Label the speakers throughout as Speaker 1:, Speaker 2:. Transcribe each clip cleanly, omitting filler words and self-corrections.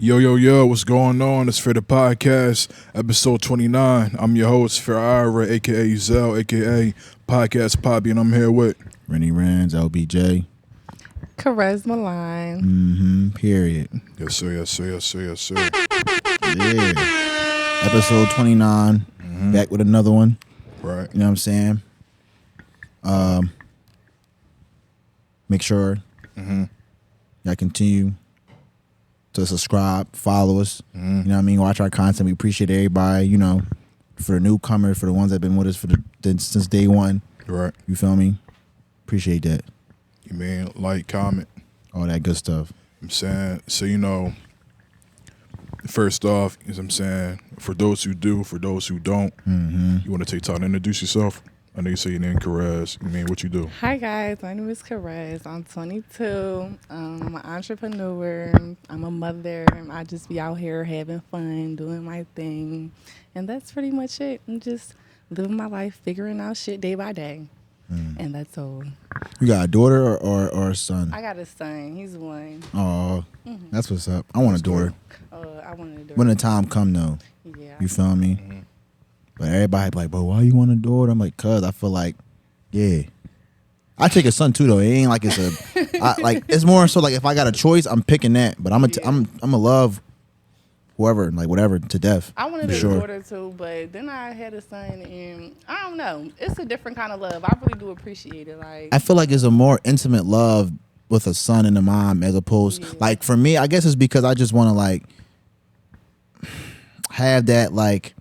Speaker 1: Yo, what's going on? It's for the podcast, episode 29. I'm your host, Fair Ira, aka Zell, aka Podcast Poppy, and I'm here with
Speaker 2: Rennie Rands, LBJ.
Speaker 3: Karez, Milan.
Speaker 2: Period.
Speaker 1: Yes, sir.
Speaker 2: Yeah. Episode 29. Back with another one.
Speaker 1: Right.
Speaker 2: You know what I'm saying? Make sure y'all continue to subscribe, follow us. You know what I mean? Watch our content. We appreciate everybody, for the newcomers, for the ones that have been with us since day one.
Speaker 1: Right.
Speaker 2: You feel me? Appreciate that.
Speaker 1: You mean, like, comment.
Speaker 2: All that good stuff.
Speaker 1: I'm saying, so, first off, as I'm saying, for those who do, for those who don't, you want to take time to introduce yourself? I know you say your name, Karez. You mean, what you do?
Speaker 3: Hi, guys. My name is Karez. I'm 22. I'm an entrepreneur. I'm a mother. I just be out here having fun, doing my thing. And that's pretty much it. I'm just living my life, figuring out shit day by day. And that's all.
Speaker 2: You got a daughter or a son?
Speaker 3: I got a son. He's one.
Speaker 2: Oh, that's what's up. I want a daughter.
Speaker 3: I want a daughter.
Speaker 2: When the time come, though.
Speaker 3: Yeah.
Speaker 2: You feel me? But everybody be like, bro, why you want a daughter? I'm like, cuz I feel like, yeah. I take a son too though. It ain't like it's it's more so like if I got a choice, I'm picking that. But I'm a love whoever, like whatever, to death.
Speaker 3: I wanted a daughter too, but then I had a son, and I don't know. It's a different kind of love. I really do appreciate it. Like,
Speaker 2: I feel like it's a more intimate love with a son and a mom as opposed, like for me, I guess it's because I just want to like have that like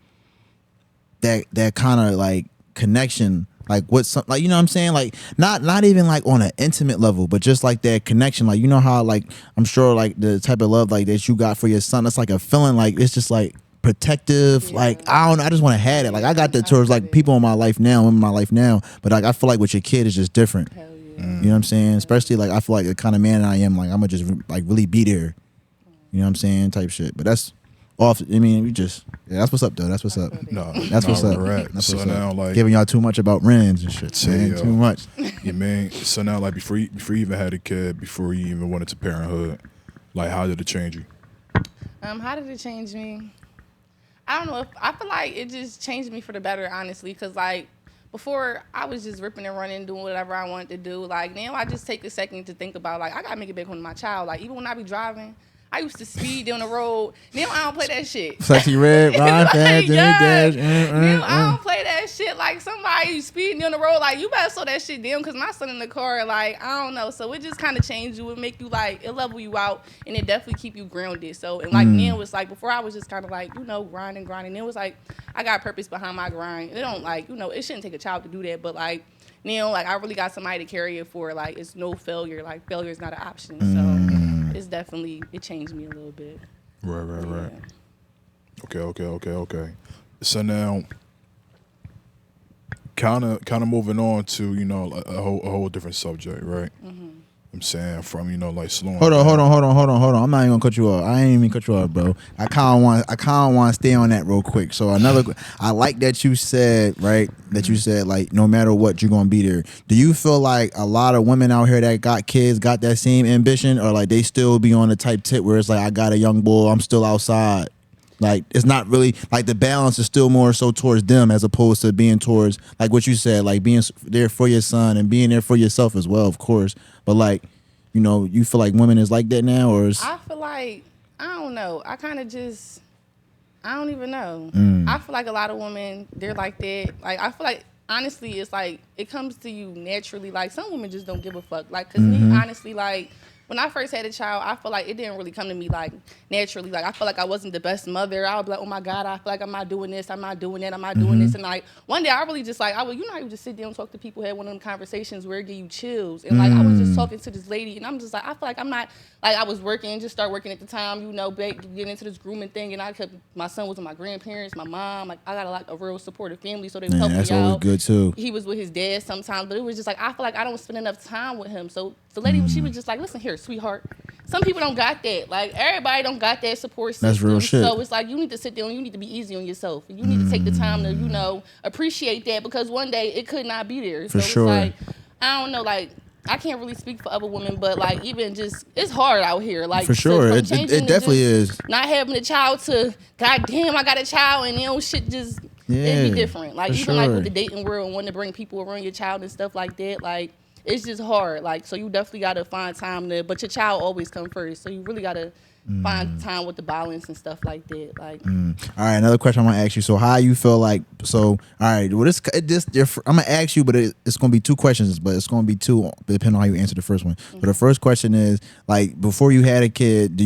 Speaker 2: that kind of like connection, like with some, like, you know what I'm saying, like not even like on an intimate level, but just like that connection, like, you know how like I'm sure like the type of love like that you got for your son, it's like a feeling like it's just like protective, like I don't know, I just want to have it. Like I got that towards like people in my life now, but like I feel like with your kid it's just different.
Speaker 3: hell yeah.
Speaker 2: You know what I'm saying? Especially like I feel like the kind of man I am, like I'm gonna just like really be there. You know what I'm saying? Type shit. But that's off. I mean, that's what's up though. That's what's up.
Speaker 1: No,
Speaker 2: That's what's up.
Speaker 1: Right.
Speaker 2: That's
Speaker 1: So
Speaker 2: what's
Speaker 1: now,
Speaker 2: up.
Speaker 1: like,
Speaker 2: Giving y'all too much about Rens and shit.
Speaker 1: Say,
Speaker 2: Too much.
Speaker 1: you mean, so now, like, before you even had a kid, before you even went into parenthood, like, how did it change you?
Speaker 3: How did it change me? I don't know. I feel like it just changed me for the better, honestly, because, like, before I was just ripping and running, doing whatever I wanted to do. Like, now I just take a second to think about, like, I got to make it back home to my child. Like, even when I be driving, I used to speed down the road. Now I don't play that shit.
Speaker 2: Sexy red, Ron,
Speaker 3: Like,
Speaker 2: fast,
Speaker 3: yes.
Speaker 2: dash.
Speaker 3: Now I don't play that shit. Like, somebody speeding down the road, like, you better slow that shit down, because my son in the car, like, I don't know. So it just kind of changed you. It make you, like, it level you out, and it definitely keep you grounded. So, and, like, now it's, like, before I was just kind of, like, grinding. It was, like, I got purpose behind my grind. It don't, like, it shouldn't take a child to do that, but, like, now, like, I really got somebody to carry it for. Like, it's no failure. Like, failure is not an option. So it's definitely, it changed me a little bit.
Speaker 1: Right. Okay. So now, kind of moving on to, a whole different subject, right? I'm saying from, like, slowing
Speaker 2: Hold
Speaker 1: down.
Speaker 2: on. I'm not even gonna cut you off. I ain't even cut you off, bro. I kind of want to stay on that real quick. So I like that you said, right? That you said, like, no matter what, you're gonna be there. Do you feel like a lot of women out here that got kids got that same ambition, or like they still be on the type tip where it's like, I got a young boy, I'm still outside? Like, it's not really, like, the balance is still more so towards them as opposed to being towards, like what you said, like being there for your son and being there for yourself as well, of course. But, like, you feel like women is like that now, or is...
Speaker 3: I feel like, I don't know. I kind of just, I don't even know. I feel like a lot of women, they're like that. Like, I feel like, honestly, it's like, it comes to you naturally. Like, some women just don't give a fuck. Like, because me, honestly, like, when I first had a child, I feel like it didn't really come to me, like, naturally. Like, I feel like I wasn't the best mother. I was like, oh, my God, I feel like I'm not doing this, I'm not doing that, I'm not doing this. And, like, one day I really just, like, I would just sit down and talk to people, had one of them conversations where it give you chills. And, like, I was just talking to this lady, and I'm just like, I feel like I'm not, like, I was working, just started working at the time, getting into this grooming thing. And my son was with my grandparents, my mom. Like, I got a real supportive family, so they helped me out.
Speaker 2: That's always good, too.
Speaker 3: He was with his dad sometimes, but it was just like, I feel like I don't spend enough time with him. So the lady, she was just like, listen here, sweetheart. Some people don't got that. Like, everybody don't got that support system.
Speaker 2: That's real shit.
Speaker 3: So it's like, you need to sit down, you need to be easy on yourself. You need to take the time to, appreciate that, because one day it could not be there.
Speaker 2: For
Speaker 3: so
Speaker 2: sure.
Speaker 3: It's like, I don't know, like, I can't really speak for other women, but like even just it's hard out here. Like
Speaker 2: For sure.
Speaker 3: from
Speaker 2: It
Speaker 3: changing to
Speaker 2: definitely
Speaker 3: just
Speaker 2: is.
Speaker 3: not having a child to goddamn I got a child and shit just
Speaker 2: Yeah,
Speaker 3: it'd be different. Like
Speaker 2: for
Speaker 3: even like
Speaker 2: sure.
Speaker 3: with the dating world and wanting to bring people around your child and stuff like that, like it's just hard. Like so you definitely gotta find time to but your child always come first. So you really gotta find time with the balance and stuff like that. Like
Speaker 2: All right, another question I want to ask you. So, how you feel like? So, all right, well, I'm gonna ask you, but it's gonna be two questions, but it's gonna be two depending on how you answer the first one. So, the first question is like, before you had a kid,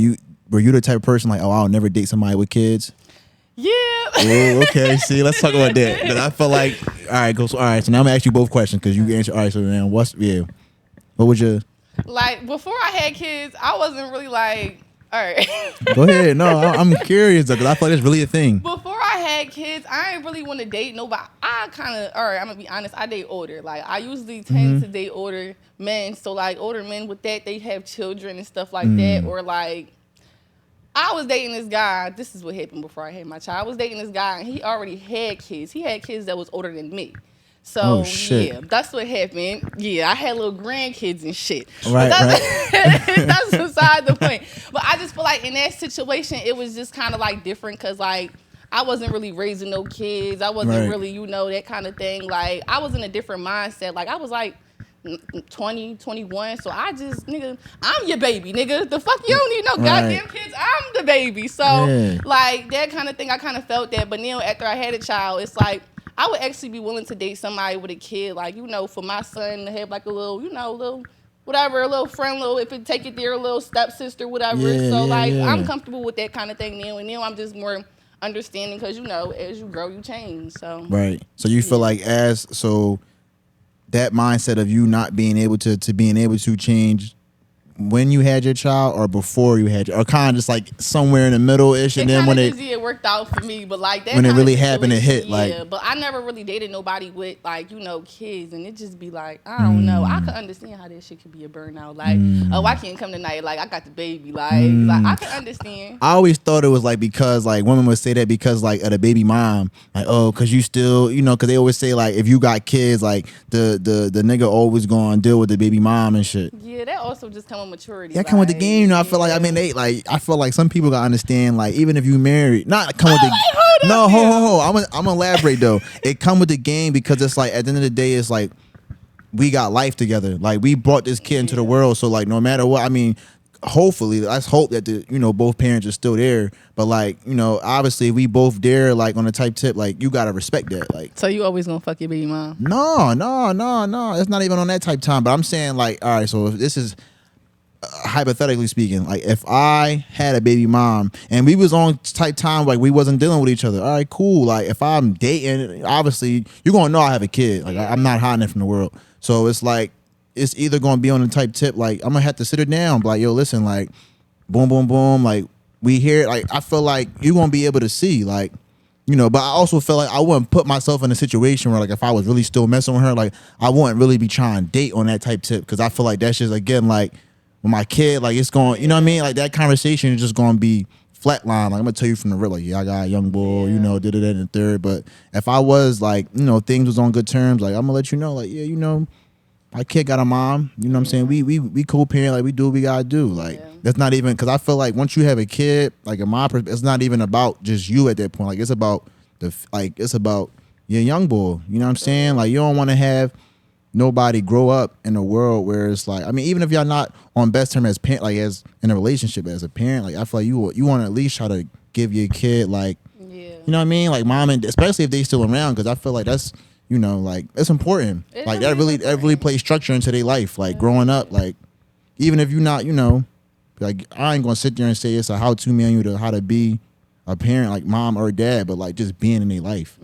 Speaker 2: were you the type of person like, oh, I'll never date somebody with kids?
Speaker 3: yeah.
Speaker 2: Oh, okay. See, let's talk about that. Then I feel like, all right, go. So, all right, so now I'm gonna ask you both questions because you answer. All right, so then what would you?
Speaker 3: Like before I had kids, I wasn't really like all right.
Speaker 2: Go ahead. No, I'm curious because I feel like it's really a thing.
Speaker 3: Before I had kids, I didn't really want to date nobody. I kind of, all right, I'm going to be honest, I date older. Like, I usually tend to date older men. So, like, older men with that, they have children and stuff like that. Or, like, I was dating this guy. This is what happened before I had my child. I was dating this guy, and he already had kids. He had kids that was older than me. So,
Speaker 2: Oh, shit.
Speaker 3: yeah, that's what happened. Yeah, I had little grandkids and shit.
Speaker 2: Right,
Speaker 3: That's beside the point. But I just feel like in that situation, it was just kind of like different because like I wasn't really raising no kids. I wasn't
Speaker 2: Right.
Speaker 3: really, that kind of thing. Like I was in a different mindset. Like I was like 20, 21. So I just, nigga, I'm your baby, nigga. The fuck you don't need no goddamn kids. I'm the baby. So
Speaker 2: Yeah.
Speaker 3: like that kind of thing, I kind of felt that. But now after I had a child, it's like, I would actually be willing to date somebody with a kid, like, for my son to have like a little, little whatever, a little friend, if it take it there, a little stepsister, whatever.
Speaker 2: Yeah,
Speaker 3: so like,
Speaker 2: yeah.
Speaker 3: I'm comfortable with that kind of thing now. And now I'm just more understanding because, as you grow, you change. So
Speaker 2: Right. So you feel like that mindset of you not being able to being able to change when you had your child or before you had or kind of just like somewhere in the middle ish, and then when
Speaker 3: it worked out for me, but like that
Speaker 2: when it
Speaker 3: kind
Speaker 2: really
Speaker 3: of
Speaker 2: happened, it hit,
Speaker 3: yeah,
Speaker 2: like-
Speaker 3: but I never really dated nobody with like kids, and it just be like I don't know. I could understand how that shit could be a burnout. Like oh, I can't come tonight. Like I got the baby. Like I can understand.
Speaker 2: I always thought it was like because like women would say that because like of the baby mom, like oh, because you still because they always say like if you got kids, like the nigga always gonna deal with the baby mom and shit.
Speaker 3: Yeah, that also just come with maturity.
Speaker 2: That come with the game, I feel like I feel like some people gotta understand like even if you married, not come with the I'm gonna elaborate though. It come with the game because it's like at the end of the day, it's like we got life together. Like we brought this kid into the world, so like no matter what, hopefully let's hope that both parents are still there. But like obviously we both there like on the type tip, like you gotta respect that. Like
Speaker 3: So you always gonna fuck your baby mom?
Speaker 2: no, it's not even on that type time. But I'm saying like all right, so if this is. Hypothetically speaking, like if I had a baby mom and we was on type time like we wasn't dealing with each other, all right, cool. Like if I'm dating, obviously you're gonna know I have a kid. Like I'm not hiding it from the world. So it's like it's either gonna be on the type tip like I'm gonna have to sit her down, be like yo, listen, like boom, boom, boom, like we here. Like I feel like you're gonna be able to see, like but I also feel like I wouldn't put myself in a situation where like if I was really still messing with her, like I wouldn't really be trying to date on that type tip because I feel like that's just again like. With my kid, like it's going, you know what I mean? Like that conversation is just going to be flatline. Like I'm gonna tell you from the real, like yeah, I got a young boy, did it in the third. But if I was like, things was on good terms, like I'm gonna let you know, like yeah, my kid got a mom. You know what I'm saying? We co-parent, like we do what we gotta do. Like that's not even because I feel like once you have a kid, like in my perspective, it's not even about just you at that point. Like it's about it's about your young boy. You know what I'm saying? Like you don't want to have. Nobody grow up in a world where it's like even if y'all not on best term as parent, like as in a relationship as a parent, like I feel like you want to at least try to give your kid like you know what I mean, like mom and especially if they still around because I feel like that's like it's important. Like that really plays structure into their life. Like growing up, like even if you're not like I ain't gonna sit there and say it's a how-to manual to how to be a parent like mom or dad, but like just being in their life.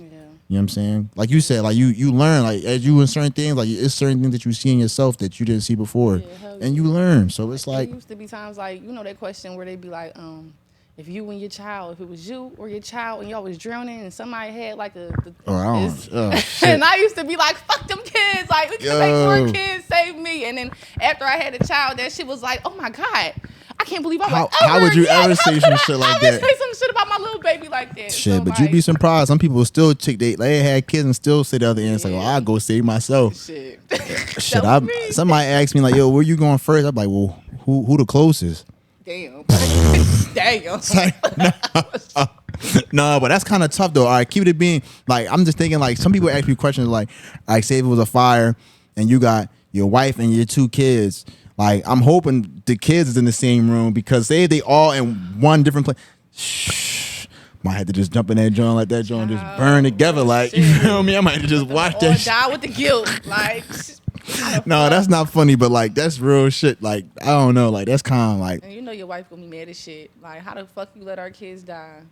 Speaker 2: You know what I'm saying? Like you said, like you learn, like as you in certain things, like it's certain things that you see in yourself that you didn't see before, and you learn. So it's like
Speaker 3: it used to be times like that question where they'd be like, if you and your child, if it was you or your child and y'all was drowning and somebody had like shit. And I used to be like, fuck them kids, like we can make more kids, save me. And then after I had a child, that shit was like, oh my god. I can't believe
Speaker 2: how would you ever say some shit like that?
Speaker 3: I would say some shit about my little baby. like that.
Speaker 2: Shit,
Speaker 3: So,
Speaker 2: but
Speaker 3: like,
Speaker 2: you'd be surprised. Some people will still they had kids and still say the other end. It's like, well, I'll go save myself.
Speaker 3: shit.
Speaker 2: Shit, somebody asked me like, yo, where you going first? I'm like, well, who the closest?
Speaker 3: Damn. Damn.
Speaker 2: It's like, no, but that's kind of tough though. All right, keep it being like I'm just thinking like some people ask me questions like say if it was a fire and you got your wife and your 2 kids. Like I'm hoping the kids is in the same room because say they all in one different place. Shh. Might have to just jump in that joint, let that joint just burn together. Like you feel me? I might have to just watch
Speaker 3: or
Speaker 2: that.
Speaker 3: die with the guilt. Like
Speaker 2: No, that's not funny, but like that's real shit. Like I don't know, like that's kind of like.
Speaker 3: And you know your wife gonna be mad as shit. Like how the fuck you let our kids die?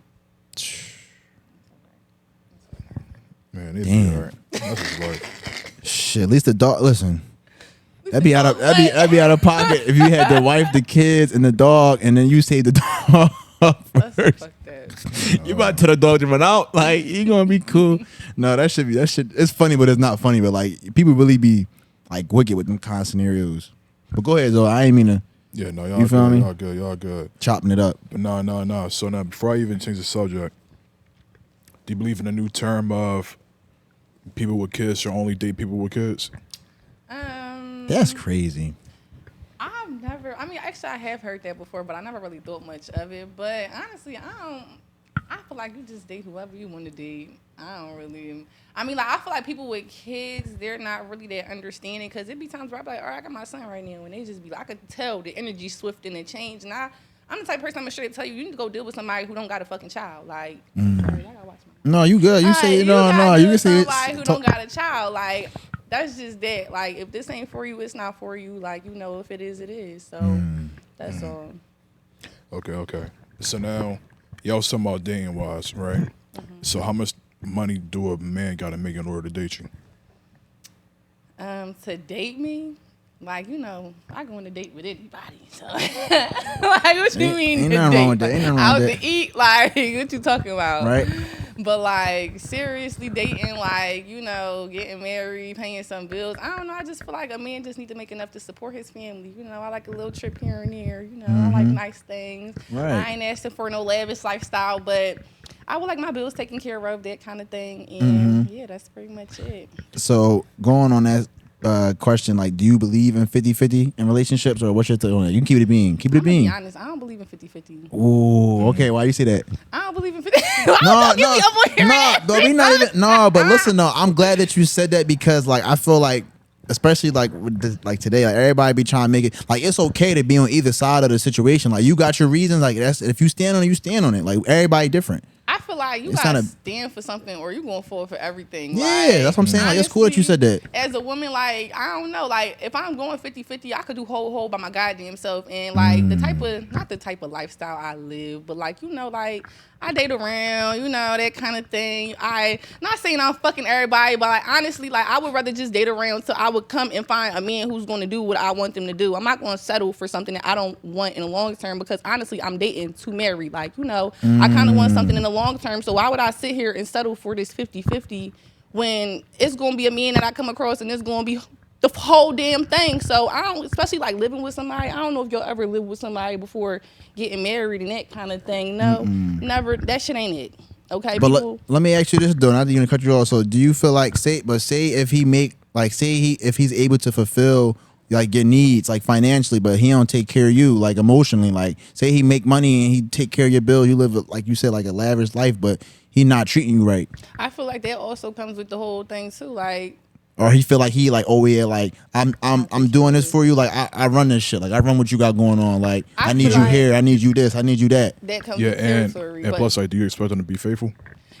Speaker 1: Man, it'd be all right. That's his life.
Speaker 2: Shit, at least the dog. Listen, that'd be out of pocket if you had the wife, the kids, and the dog, and then you say the dog first.
Speaker 3: Fuck that.
Speaker 2: You about to tell the dog to run out? Like you gonna be cool? No, that shit. It's funny, but it's not funny. But like people really be like wicked with them kind of scenarios. But go ahead, though. I ain't mean to.
Speaker 1: Yeah, no, y'all
Speaker 2: You feel
Speaker 1: good.
Speaker 2: me?
Speaker 1: Y'all good.
Speaker 2: Chopping it up.
Speaker 1: But no. So now, before I even change the subject, do you believe in the new term of people with kids should only date people with kids?
Speaker 2: That's crazy.
Speaker 3: I've never. I mean, actually, I have heard that before, but I never really thought much of it. But honestly, I feel like you just date whoever you want to date. I don't really. I mean, like I feel like people with kids, they're not really that understanding because it be times where I be like, all right, I got my son right now, and they just be like, I could tell the energy shift and it change. And I'm the type of person I'm gonna straight tell you, you need to go deal with somebody who don't got a fucking child. Like, sorry, I gotta watch my.
Speaker 2: No, you good. You say no. You can say
Speaker 3: somebody who don't got a child. Like, that's just that. Like, if this ain't for you, it's not for you. Like, you know, if it is, it is. So that's all.
Speaker 1: Okay. So now, y'all was talking about dating wise, right? So how much money do a man got to make in order to date you?
Speaker 3: To date me, like, you know, I go on a date with anybody. So, like, what you mean?
Speaker 2: Ain't
Speaker 3: to
Speaker 2: nothing
Speaker 3: date?
Speaker 2: wrong with that. Ain't nothing wrong
Speaker 3: Out
Speaker 2: with that.
Speaker 3: to eat, like, what you talking about?
Speaker 2: Right.
Speaker 3: But like seriously dating, like, you know, getting married, paying some bills. I don't know. I just feel like a man just need to make enough to support his family. You know, I like a little trip here and there. You know, I like nice things.
Speaker 2: Right.
Speaker 3: I ain't asking for no lavish lifestyle, but I would like my bills taken care of, that kind of thing. And yeah, that's pretty much it.
Speaker 2: So going on that question, like, do you believe in 50-50 in relationships, or what's your take on that? You can keep it being. Keep it
Speaker 3: I'm gonna be
Speaker 2: being.
Speaker 3: honest, I don't believe in 50-50.
Speaker 2: Ooh, okay. Why you say that?
Speaker 3: I don't believe in 50.
Speaker 2: We not even. No, but listen, no. I'm glad that you said that because, like, I feel like, especially like with like today, like everybody be trying to make it like it's okay to be on either side of the situation. Like you got your reasons. Like that's if you stand on it, you stand on it. Like everybody different.
Speaker 3: I feel like you
Speaker 2: It's
Speaker 3: gotta
Speaker 2: kinda-
Speaker 3: stand for something or you going to fall for everything.
Speaker 2: Yeah,
Speaker 3: like,
Speaker 2: that's what I'm saying. Like it's cool that you said that.
Speaker 3: As a woman, like, I don't know, like, if I'm going 50-50, I could do whole by my goddamn self. And, like, not the type of lifestyle I live, but, like, you know, like, I date around, you know, that kind of thing. Not saying I'm fucking everybody, but, like, honestly, like, I would rather just date around so I would come and find a man who's going to do what I want them to do. I'm not going to settle for something that I don't want in the long term because, honestly, I'm dating to marry. Like, you know, I kind of want something in the long term. So why would I sit here and settle for this 50-50 when it's going to be a man that I come across and it's going to be the whole damn thing? So I don't, especially like living with somebody, I don't know if you'll ever live with somebody before getting married and that kind of thing. No, never. That shit ain't it. Okay,
Speaker 2: But let me ask you this though. Not that you're gonna cut you off. So do you feel like say if he make like if he's able to fulfill like your needs like financially, but he don't take care of you like emotionally, like say he make money and he take care of your bill, you live like you said like a lavish life, but he not treating you right,
Speaker 3: I feel like that also comes with the whole thing too. Like,
Speaker 2: or he feel like he like, oh yeah, like I'm doing this for you, like I run this shit, like I run what you got going on, like I need
Speaker 3: feel
Speaker 2: you
Speaker 3: like
Speaker 2: here, I need you this, I need you that.
Speaker 3: that comes
Speaker 1: Yeah,
Speaker 3: with
Speaker 1: and
Speaker 3: territory.
Speaker 1: and
Speaker 3: but
Speaker 1: plus, like, do you expect them to be faithful?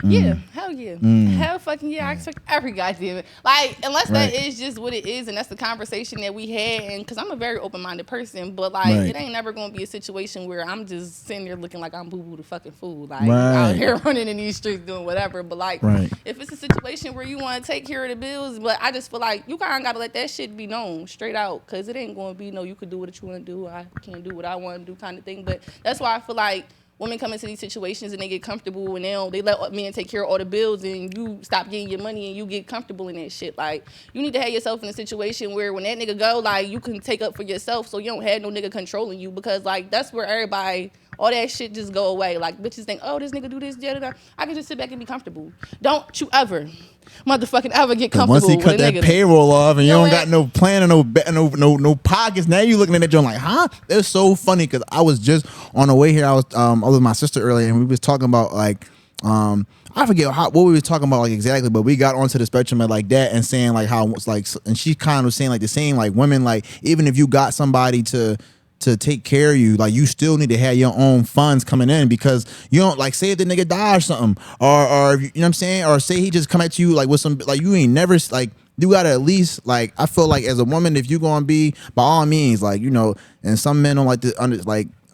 Speaker 3: yeah, hell yeah. Hell fucking yeah. I expect every goddamn it. Like, unless that is just what it is and that's the conversation that we had. And because I'm a very open-minded person, but like, it ain't never going to be a situation where I'm just sitting there looking like I'm boo-boo the fucking fool. Like, out here running in these streets doing whatever. But like, if it's a situation where you want to take care of the bills, but I just feel like you kind of got to let that shit be known straight out. Because it ain't going to be, no, you could do what you want to do. I can't do what I want to do kind of thing. But that's why I feel like women come into these situations and they get comfortable and they let men take care of all the bills and you stop getting your money and you get comfortable in that shit. Like, you need to have yourself in a situation where when that nigga go, like, you can take up for yourself so you don't have no nigga controlling you, because like that's where everybody all that shit just go away. Like bitches think, oh, this nigga do this, da, da, da. I can just sit back and be comfortable. Don't you ever, motherfucking ever get comfortable
Speaker 2: Once he
Speaker 3: with
Speaker 2: cut
Speaker 3: a
Speaker 2: that
Speaker 3: nigga.
Speaker 2: payroll off and you
Speaker 3: know
Speaker 2: don't got
Speaker 3: what?
Speaker 2: no plan and no pockets, now you looking at that joint like, huh? It's so funny because I was just on the way here. I was with my sister earlier and we was talking about like I forget what we were talking about like exactly, but we got onto the spectrum of like that and saying like how it's like, and she kind of was saying like the same, like women, like even if you got somebody to take care of you, like you still need to have your own funds coming in because you don't like say if the nigga die or something, or you know what I'm saying, or say he just come at you like with some like you ain't never like. You gotta at least like I feel like as a woman, if you gonna be by all means like you know, and some men don't like to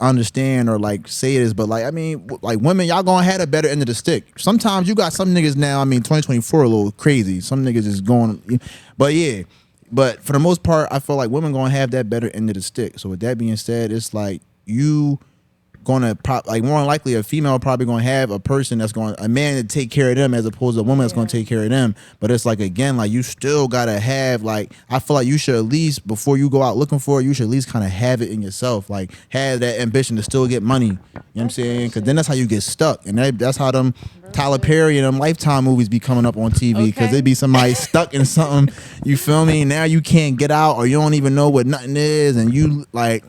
Speaker 2: understand or like say this, but like I mean, like women, y'all gonna have a better end of the stick. Sometimes you got some niggas now. I mean, 2024 a little crazy. Some niggas is going, but yeah. But for the most part, I feel like women gonna have that better end of the stick. So with that being said, it's like you gonna like more than likely a female probably gonna have a person that's going a man to take care of them as opposed to a woman that's gonna take care of them. But it's like again, like you still gotta have like I feel like you should at least before you go out looking for it, you should at least kind of have it in yourself. Like have that ambition to still get money. You know what I'm saying? Because then that's how you get stuck, and that's how them Tyler Perry and them Lifetime movies be coming up on TV because
Speaker 3: Okay.
Speaker 2: it be somebody stuck in something. You feel me? Now you can't get out, or you don't even know what nothing is, and you like.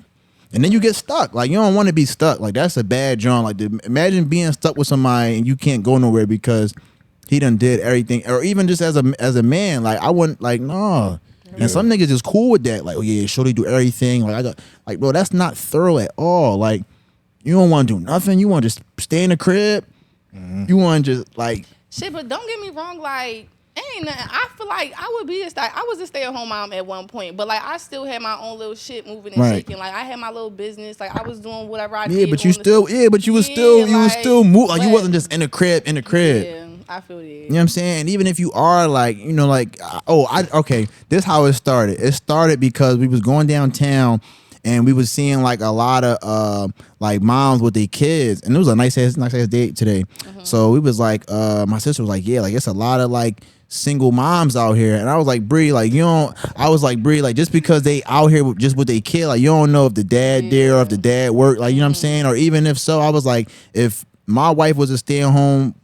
Speaker 2: And then you get stuck. Like you don't want to be stuck. Like that's a bad John. Like imagine being stuck with somebody and you can't go nowhere because he done did everything. Or even just as a man, like I wouldn't like no.
Speaker 1: Yeah.
Speaker 2: And some niggas is cool with that. Like oh yeah, surely do everything. Like I got like bro, that's not thorough at all. Like you don't want to do nothing. You want to just stay in the crib. You want to just like
Speaker 3: Shit, but don't get me wrong, like, ain't nothing. I feel like I was a stay-at-home mom at one point, but like I still had my own little shit moving and
Speaker 2: Right.
Speaker 3: shaking. Like I had my little business, like I was doing whatever I
Speaker 2: yeah,
Speaker 3: did.
Speaker 2: but you
Speaker 3: on the-
Speaker 2: still but you was still you was
Speaker 3: like,
Speaker 2: still move. Like you
Speaker 3: but-
Speaker 2: wasn't just in the crib.
Speaker 3: Yeah, I feel that.
Speaker 2: You know what I'm saying? And even if you are like, you know, like, okay, this is how it started. It started because we was going downtown and we was seeing like a lot of like moms with their kids, and it was a nice ass date today. So we was like, my sister was like, yeah, like it's a lot of like single moms out here, and I was like, Bree, like you don't. I was like, Bree, like just because they out here just with their kid, like you don't know if the dad there or if the dad work, like you know what I'm saying, or even if so, I was like, if my wife was a stay-at-home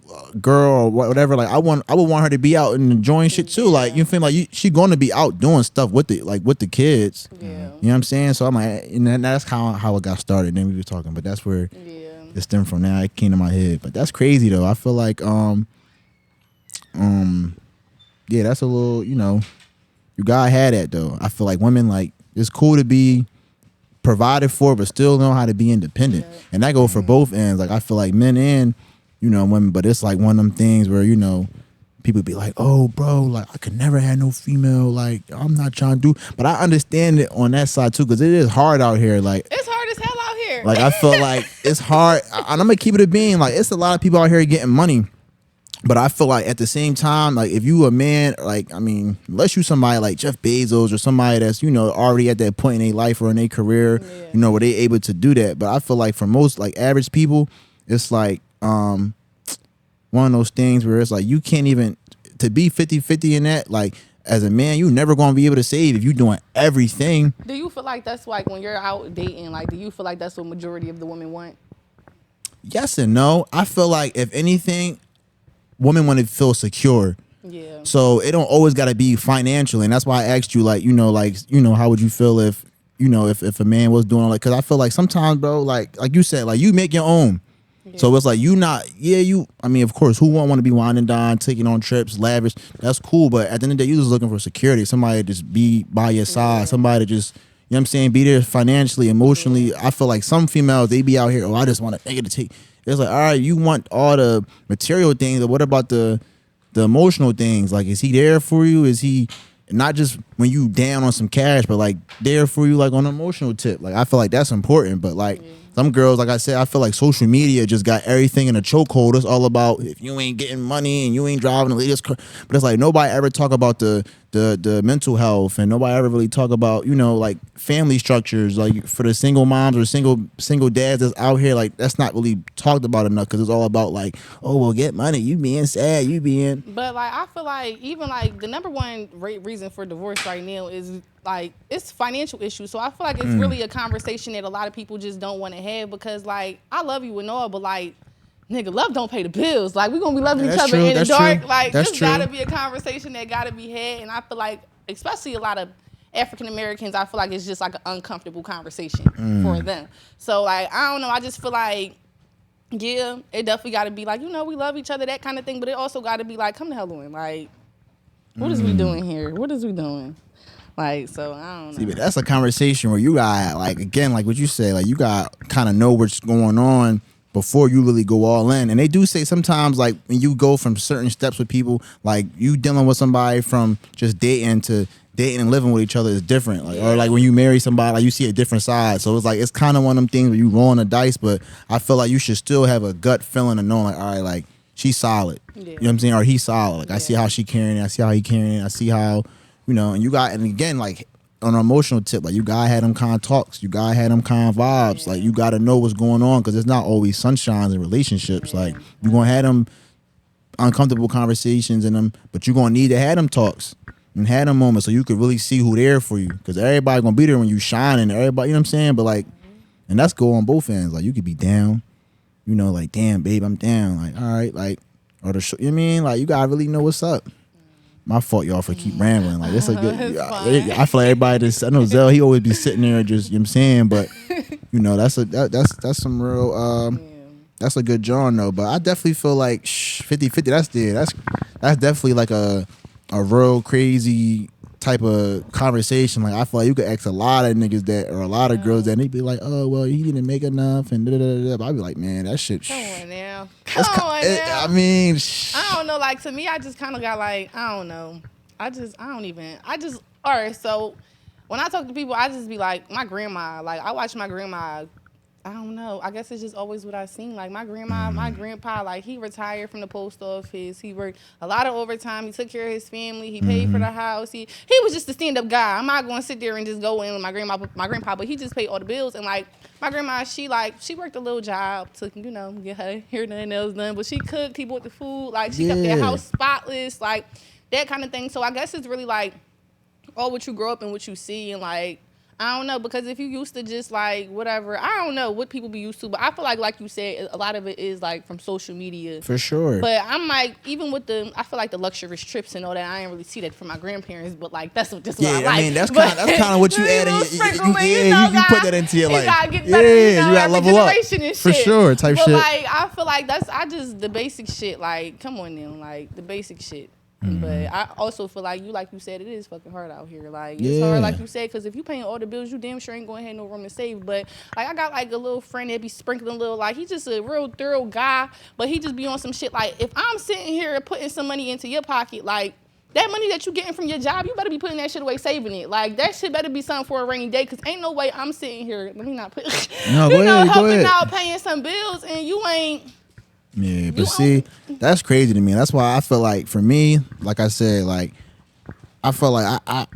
Speaker 2: girl or whatever, like I would want her to be out and enjoying shit too. Like you feel like she going to be out doing stuff with it, like with the kids.
Speaker 3: Yeah.
Speaker 2: You know what I'm saying? So I'm like, and that's how it got started. Then we were talking, but that's where
Speaker 3: Yeah.
Speaker 2: it stemmed from. Now it came to my head, but that's crazy though. I feel like yeah, that's a little, you know, you gotta have that though. I feel like women like it's cool to be provided for, but still know how to be independent, and that go for both ends. Like I feel like men and women, but it's like one of them things where people be like, oh bro, like I could never have no female, like I'm not trying to do, but I understand it on that side too because it is hard out here. Like
Speaker 3: It's hard as hell out here.
Speaker 2: like I feel like it's hard, and I'm gonna keep it a being. Like it's a lot of people out here getting money. But I feel like at the same time, like if you a man, like I mean, unless you somebody like Jeff Bezos or somebody that's already at that point in their life or in their career, where they able to do that. But I feel like for most like average people, it's like one of those things where it's like you can't even to be 50-50 in that. Like as a man, you never gonna be able to save if you doing everything.
Speaker 3: Do you feel like that's like when you're out dating? Like, do you feel like that's what majority of the women want?
Speaker 2: Yes and no. I feel like if anything, women want to feel secure.
Speaker 3: Yeah.
Speaker 2: So it don't always got to be financial, and that's why I asked you, like, how would you feel if a man was doing like? Because I feel like sometimes, bro, like you said, like you make your own. So it's like I mean, of course, who won't want to be winding down, taking on trips, lavish? That's cool, but at the end of the day, you just looking for security. Somebody to just be by your side. Somebody to just, you know what I'm saying, be there financially, emotionally. I feel like some females, they be out here, I just want a nigga to take. It's like, all right, you want all the material things, but what about the emotional things? Like, is he there for you? Is he not just when you down on some cash, but like there for you, like on an emotional tip? Like, I feel like that's important, but like. Some girls, like I said, I feel like social media just got everything in a chokehold. It's all about if you ain't getting money and you ain't driving the latest car. But it's like nobody ever talk about the mental health, and nobody ever really talk about like family structures. Like for the single moms or single dads that's out here, like that's not really talked about enough because it's all about like, oh well, get money. You being sad, you being.
Speaker 3: But like I feel like even like the number one reason for divorce right now is like it's financial issues. So I feel like it's really a conversation that a lot of people just don't want to have because like I love you and all, but like nigga, love don't pay the bills. Like we gonna be loving each other in the dark. Like this gotta be a conversation that gotta be had. And I feel like especially a lot of African Americans, I feel like it's just like an uncomfortable conversation for them. So like I don't know, I just feel like yeah, it definitely gotta be like, you know, we love each other, that kind of thing, but it also gotta be like, come the hell on, like what is we doing here? What is we doing? Like, so I don't know.
Speaker 2: See, but that's a conversation where you got, like, again, like what you say, like you got kind of know what's going on before you really go all in. And they do say sometimes, like, when you go from certain steps with people, like you dealing with somebody from just dating to dating and living with each other is different. Like, or like when you marry somebody, like you see a different side. So it's like, it's kind of one of them things where you rolling the dice, but I feel like you should still have a gut feeling of knowing, like, all right, like, she's solid. Yeah. You know what I'm saying? Or he's solid. Like, I see how she carrying it. I see how he carrying it. I see how, you know, and you got, and again, like, on an emotional tip, like, you gotta have them kind of talks. You gotta have them kind of vibes. Like, you gotta know what's going on because it's not always sunshines in relationships. Like, you gonna have them uncomfortable conversations in them, but you gonna need to have them talks and have them moments so you could really see who there for you because everybody gonna be there when you shining. Everybody, you know what I'm saying? But, like, and that's go on both ends. Like, you could be down, you know, like, damn, babe, I'm down. Like, all right, like, or the you know what I mean? Like, you gotta really know what's up. My fault, y'all, for keep rambling. Like, it's a good. I feel like everybody just. I know Zell. He always be sitting there, just, you know what I'm saying. But you know, that's some real. That's a good John though. But I definitely feel like 50-50. That's definitely like a real crazy type of conversation. Like, I feel like you could ask a lot of niggas that, or a lot of girls that, and they be like, oh well, he didn't make enough, and da da da. But I be like, man, that shit.
Speaker 3: Come on now. Come on now.
Speaker 2: I mean,
Speaker 3: I don't know. Like, to me, I just kind of got like, I don't know. All right. So when I talk to people, I just be like, my grandma. Like, I watch my grandma. I don't know. I guess it's just always what I seen. Like, my grandma, my grandpa, like, he retired from the post office. He worked a lot of overtime. He took care of his family. He paid for the house. He was just a stand-up guy. I'm not going to sit there and just go in with my grandpa, but he just paid all the bills. And, like, my grandma, she worked a little job to, you know, get her hair done, nails done. But she cooked. He bought the food. Like, she kept their house spotless. Like, that kind of thing. So, I guess it's really, like, all what you grow up and what you see. And, like, I don't know, because if you used to just, like, whatever, I don't know what people be used to, but I feel like you said, a lot of it is, like, from social media.
Speaker 2: For sure.
Speaker 3: But I'm, like, even with I feel like the luxurious trips and all that, I didn't really see that from my grandparents, but, like, that's what I like.
Speaker 2: I mean, that's kind of what you add in. You put that into your life.
Speaker 3: You gotta get better, you
Speaker 2: gotta level up. For sure, type shit.
Speaker 3: But, like, I feel like the basic shit, like, come on now, like, the basic shit. But I also feel like you said, it is fucking hard out here. Like, it's hard, like you said, because if you paying all the bills, you damn sure ain't going to have no room to save. But, like, I got, like, a little friend that be sprinkling a little, like, he's just a real thorough guy, but he just be on some shit. Like, if I'm sitting here putting some money into your pocket, like, that money that you getting from your job, you better be putting that shit away, saving it. Like, that shit better be something for a rainy day, because ain't no way I'm sitting here, let me not put, helping out, paying some bills, and you ain't.
Speaker 2: Yeah, but see, that's crazy to me. That's why I feel like, for me, like I said, like, I feel like I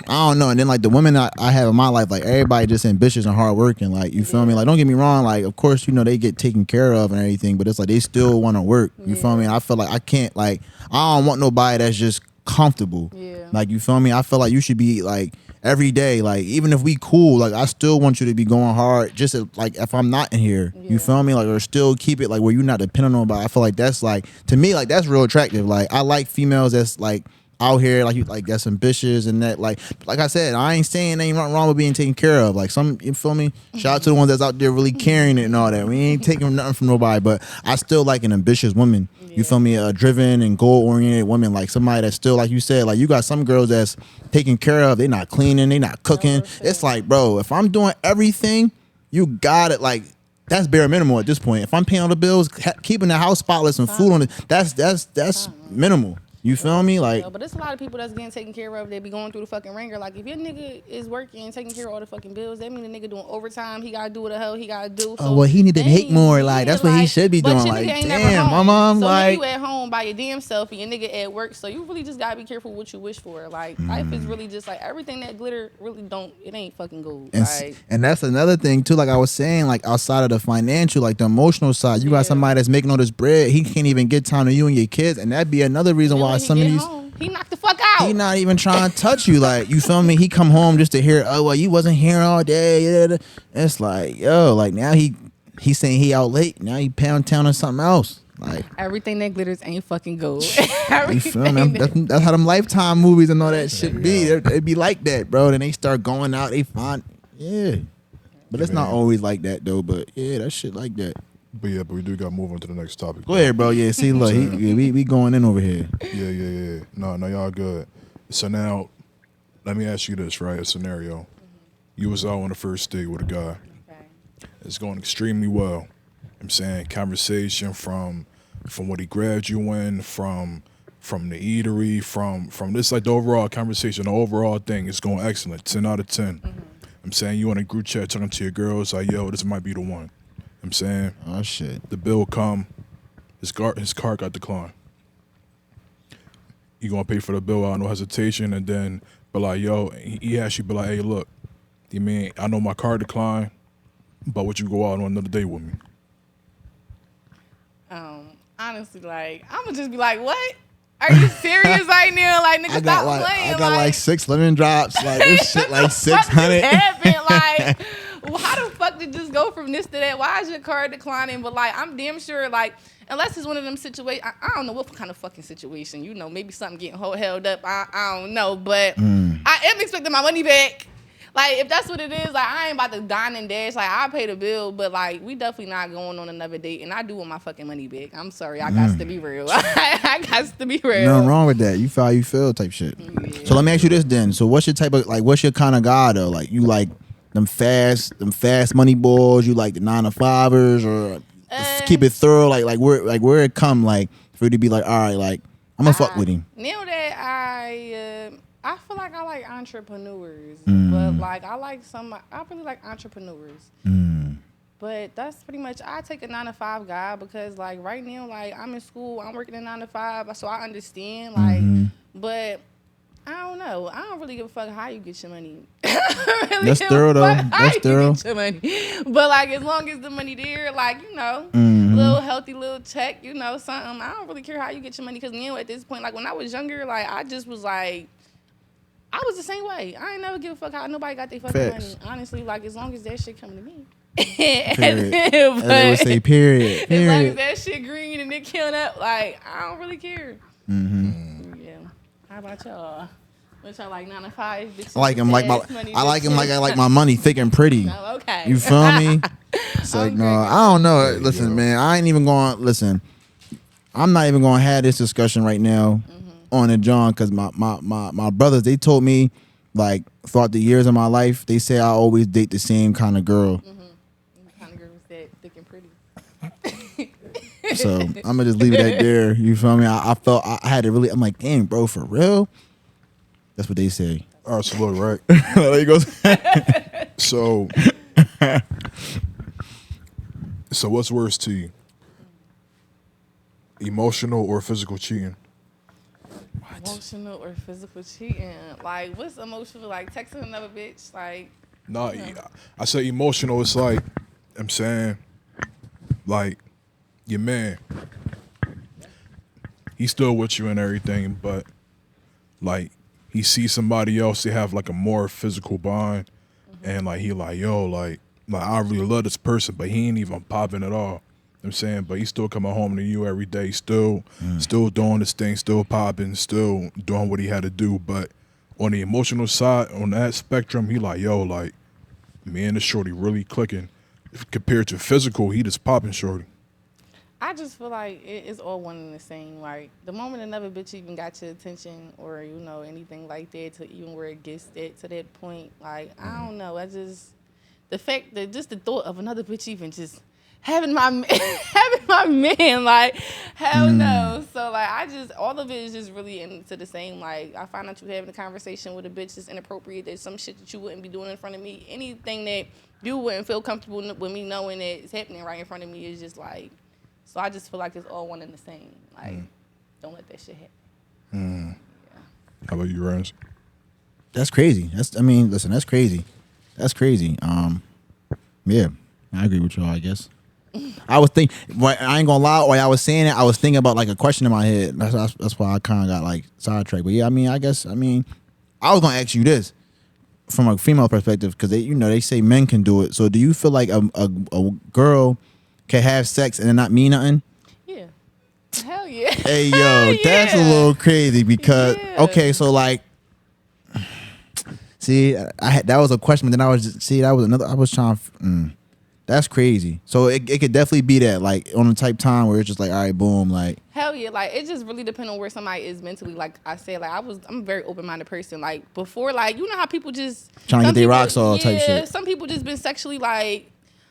Speaker 2: don't know. And then, like, the women I have in my life, like, everybody just ambitious and hardworking. Like, you feel me? Like, don't get me wrong. Like, of course, you know, they get taken care of and everything, but it's like they still want to work. You feel me? And I feel like I can't, like, I don't want nobody that's just comfortable. Yeah. Like, you feel me? I feel like you should be, like, every day, like, even if we cool, like, I still want you to be going hard, just like, if I'm not in here, you feel me? Like, or still keep it, like, where you're not dependent on nobody. I feel like that's, like, to me, like, that's real attractive. Like, I like females that's, like, out here, like that's ambitious and that, like I said, I ain't saying ain't nothing wrong with being taken care of. Like, some, you feel me? Shout out to the ones that's out there really carrying it and all that. We ain't taking nothing from nobody, but I still like an ambitious woman. You feel me? A driven and goal-oriented woman, like somebody that's still, like you said, like, you got some girls that's taken care of. They not cleaning, they not cooking. It's like, bro, if I'm doing everything, you got it. Like, that's bare minimal at this point. If I'm paying all the bills, keeping the house spotless and food on it, that's minimal. You feel me? Like,
Speaker 3: but there's a lot of people that's getting taken care of. They be going through the fucking ringer. Like, if your nigga is working and taking care of all the fucking bills, that mean the nigga doing overtime. He gotta do what the hell he gotta do. So
Speaker 2: well, he need to make more. Like, that's what he should be doing. Like, damn, my mom,
Speaker 3: so
Speaker 2: like,
Speaker 3: you at home by your damn self and your nigga at work. So you really just gotta be careful what you wish for. Like, life is really just like everything that glitter really don't. It ain't fucking gold.
Speaker 2: And that's another thing too. Like I was saying, like, outside of the financial, like the emotional side, you got somebody that's making all this bread. He can't even get time to you and your kids, and that'd be another reason why some of these.
Speaker 3: He knocked the fuck out.
Speaker 2: He not even trying to touch you. Like, you feel me? He come home just to hear, oh, well, you wasn't here all day. It's like, yo, like now he saying he out late. Now he pound town or something else. Like,
Speaker 3: everything that glitters ain't fucking gold.
Speaker 2: you feel me? That's how them Lifetime movies and all that shit be. It be like that, bro. Then they start going out. They find, yeah. But it's not always like that though. But yeah, that shit like that.
Speaker 1: But we do got to move on to the next topic.
Speaker 2: Go ahead, bro. Yeah, see, look, we going in over here.
Speaker 1: Yeah. No, y'all good. So now, let me ask you this, right? A scenario. You was out on the first date with a guy.
Speaker 3: Okay.
Speaker 1: It's going extremely well. I'm saying conversation from what he grabbed you in, from the eatery, from this, like the overall conversation, the overall thing is going excellent. 10 out of 10. I'm saying you on a group chat talking to your girls like, yo, this might be the one. I'm saying,
Speaker 2: Oh shit.
Speaker 1: the bill come, his car got declined. You gonna pay for the bill out, no hesitation, and then be like, yo, he actually be like, hey, look, you mean I know my car declined, but would you go out on another date with me?
Speaker 3: Honestly, like, I'm gonna just be like, what? Are you serious right now? Like, nigga, stop playing.
Speaker 2: I got like 6 lemon drops. Like, this shit like 600.
Speaker 3: Like, how the fuck did this go from this to that? Why is your car declining? But like, I'm damn sure, like, unless it's one of them situations, I don't know what kind of fucking situation. You know, maybe something getting held up. I don't know, but I am expecting my money back. Like, if that's what it is, like, I ain't about to dine and dash. Like, I'll pay the bill, but, like, we definitely not going on another date. And I do want my fucking money back. I'm sorry. I got to be real. I got to be real.
Speaker 2: Nothing wrong with that. You feel how you feel type shit.
Speaker 3: Yeah.
Speaker 2: So let me ask you this then. So what's your type of, like, what's your kind of guy, though? Like, you like them fast money balls? You like the 9-to-5ers? Or keep it thorough? Like where it come, like, for you to be like, all right, like, I'm going to fuck with him.
Speaker 3: Now that I feel like I like entrepreneurs, but like I really like entrepreneurs. But that's pretty much, I take a 9-to-5 guy because like right now, like I'm in school, I'm working a 9-to-5, so I understand, like, but I don't know. I don't really give a fuck how you get your money.
Speaker 2: That's thorough though. That's thorough.
Speaker 3: Get your money. But like as long as the money there, like, you know, little healthy little check, you know, something. I don't really care how you get your money because now at this point, like when I was younger, like I just was like, I was the same way. I ain't never give a fuck how nobody got their fucking money. Honestly, like as long as that shit come to me.
Speaker 2: Period. As they would say, period.
Speaker 3: As long as that shit green and it killing up, like I don't really care. Yeah. How about y'all? What y'all like 9-to-5? Bitches
Speaker 2: I like him like I like my money thick and pretty.
Speaker 3: Oh, okay.
Speaker 2: You feel me? It's like, no, I don't know. Listen, man, I ain't even going. Listen, I'm not even going to have this discussion right now on the John because my brothers, they told me, like, throughout the years of my life, they say I always date the same kind of girl.
Speaker 3: What kind of girl is that? Thick and pretty.
Speaker 2: So I'm gonna just leave it at there. You feel me? I felt I had to really. I'm like, damn, bro, for real. That's what they say.
Speaker 1: All right, so look, right.
Speaker 2: There he goes.
Speaker 1: So what's worse to you? Emotional or physical cheating?
Speaker 3: Emotional or physical cheating? Like, what's emotional? Like texting another bitch? Like,
Speaker 1: No, I say emotional. It's like, I'm saying, like, your man, he's still with you and everything, but like he sees somebody else, they have like a more physical bond, and like he like, yo, like I really love this person, but he ain't even popping at all. I'm saying, but he's still coming home to you every day, still doing this thing, still popping, still doing what he had to do. But on the emotional side, on that spectrum, he like, yo, like me and the shorty really clicking. Compared to physical, he just popping shorty.
Speaker 3: I just feel like it's all one and the same. Like, the moment another bitch even got your attention or, you know, anything like that, to even where it gets to that point, like, I don't know. I just, the fact that just the thought of another bitch even just having my man, like, hell no. So, like, I just, all of it is just really into the same. Like, I find out you having a conversation with a bitch that's inappropriate, there's some shit that you wouldn't be doing in front of me. Anything that you wouldn't feel comfortable with me knowing that it's happening right in front of me is just like, so I just feel like it's all one and the same. Like, don't let that shit happen. Yeah.
Speaker 1: How about you, Rance?
Speaker 2: That's crazy. Listen, that's crazy. That's crazy. Yeah, I agree with y'all, I guess. I was thinking. I ain't gonna lie. While I was saying it, I was thinking about like a question in my head. That's why I kind of got like sidetracked. But yeah, I mean, I was gonna ask you this from a female perspective because they say men can do it. So do you feel like a girl can have sex and it not mean nothing?
Speaker 3: Yeah. Hell yeah.
Speaker 2: Hey yo,
Speaker 3: Yeah.
Speaker 2: that's a little crazy because
Speaker 3: Yeah.
Speaker 2: okay, so like. See, that was a question, but then that was another. I was trying. That's crazy. So it could definitely be that, like on the type time where it's just like, all right, boom, like.
Speaker 3: Hell yeah, like it just really depends on where somebody is mentally. Like I said, like I'm a very open minded person. Like before, like you know how people just
Speaker 2: Trying to get their rocks all
Speaker 3: yeah,
Speaker 2: type shit.
Speaker 3: Some people just been sexually like.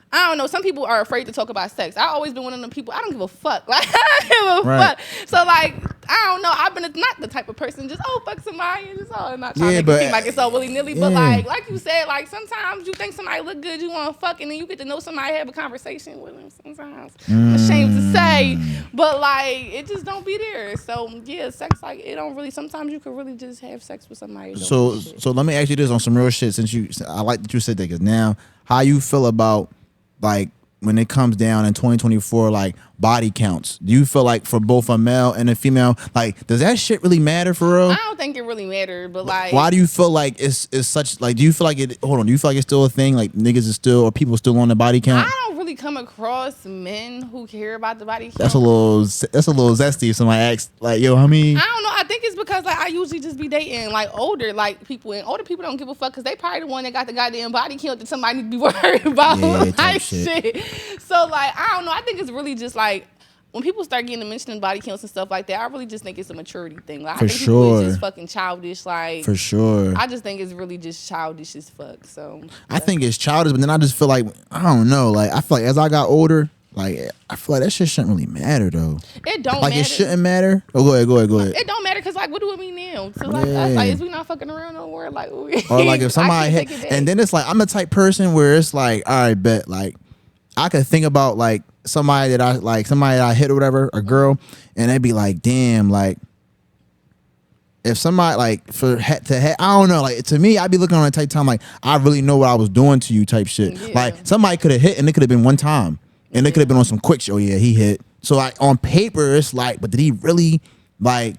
Speaker 3: I don't know. Some people are afraid to talk about sex. I always been one of them people. I don't give a fuck. Like I don't give a fuck. So like I don't know. I've been not the type of person just fuck somebody and just not trying to make it seem like it's all willy nilly. But like you said, like sometimes you think somebody look good, you want to fuck, and then you get to know somebody, have a conversation with them. Sometimes I'm ashamed to say, but like it just don't be there. So yeah, sex like it don't really. Sometimes you could really just have sex with somebody.
Speaker 2: So let me ask you this on some real shit. Since I like that you said that because now how you feel about like when it comes down in 2024, like body counts, do you feel like for both a male and a female, like does that shit really matter for real?
Speaker 3: I don't think it really matters, but like,
Speaker 2: why do you feel like it's such like? Do you feel like it? Hold on, do you feel like it's still a thing? Like niggas is still or people still on the body count?
Speaker 3: I don't really come across men who care about the body count.
Speaker 2: That's a little zesty. If somebody asks like, yo, how many?
Speaker 3: I don't know. I think it's because like I usually just be dating like older like people, and older people don't give a fuck because they probably the one that got the goddamn body count that somebody need to be worried about.
Speaker 2: Yeah,
Speaker 3: like shit. So like I don't know. I think it's really just like when people start getting to mentioning body counts and stuff like that, I really just think it's a maturity thing. Like I think people is just fucking childish. Like
Speaker 2: for sure.
Speaker 3: I just think it's really just childish as fuck. So
Speaker 2: I think it's childish, but then I just feel like I don't know. Like I feel like as I got older, like I feel like that shit shouldn't really matter though.
Speaker 3: It don't
Speaker 2: like
Speaker 3: matter.
Speaker 2: It shouldn't matter. Oh, go ahead.
Speaker 3: It don't matter because like what do it mean now? So like, us, like is we not fucking around no more? Like or
Speaker 2: like if somebody hit, and then it's like I'm the type person where it's like all right, bet like I could think about like somebody that I hit or whatever, a girl, and they'd be like, damn, like if somebody like I don't know, like to me, I'd be looking on a type time like I really know what I was doing to you type shit. Yeah. Like somebody could have hit and it could have been one time, and it could have been on some quick shit. Oh yeah, he hit. So like on paper, it's like, but did he really like?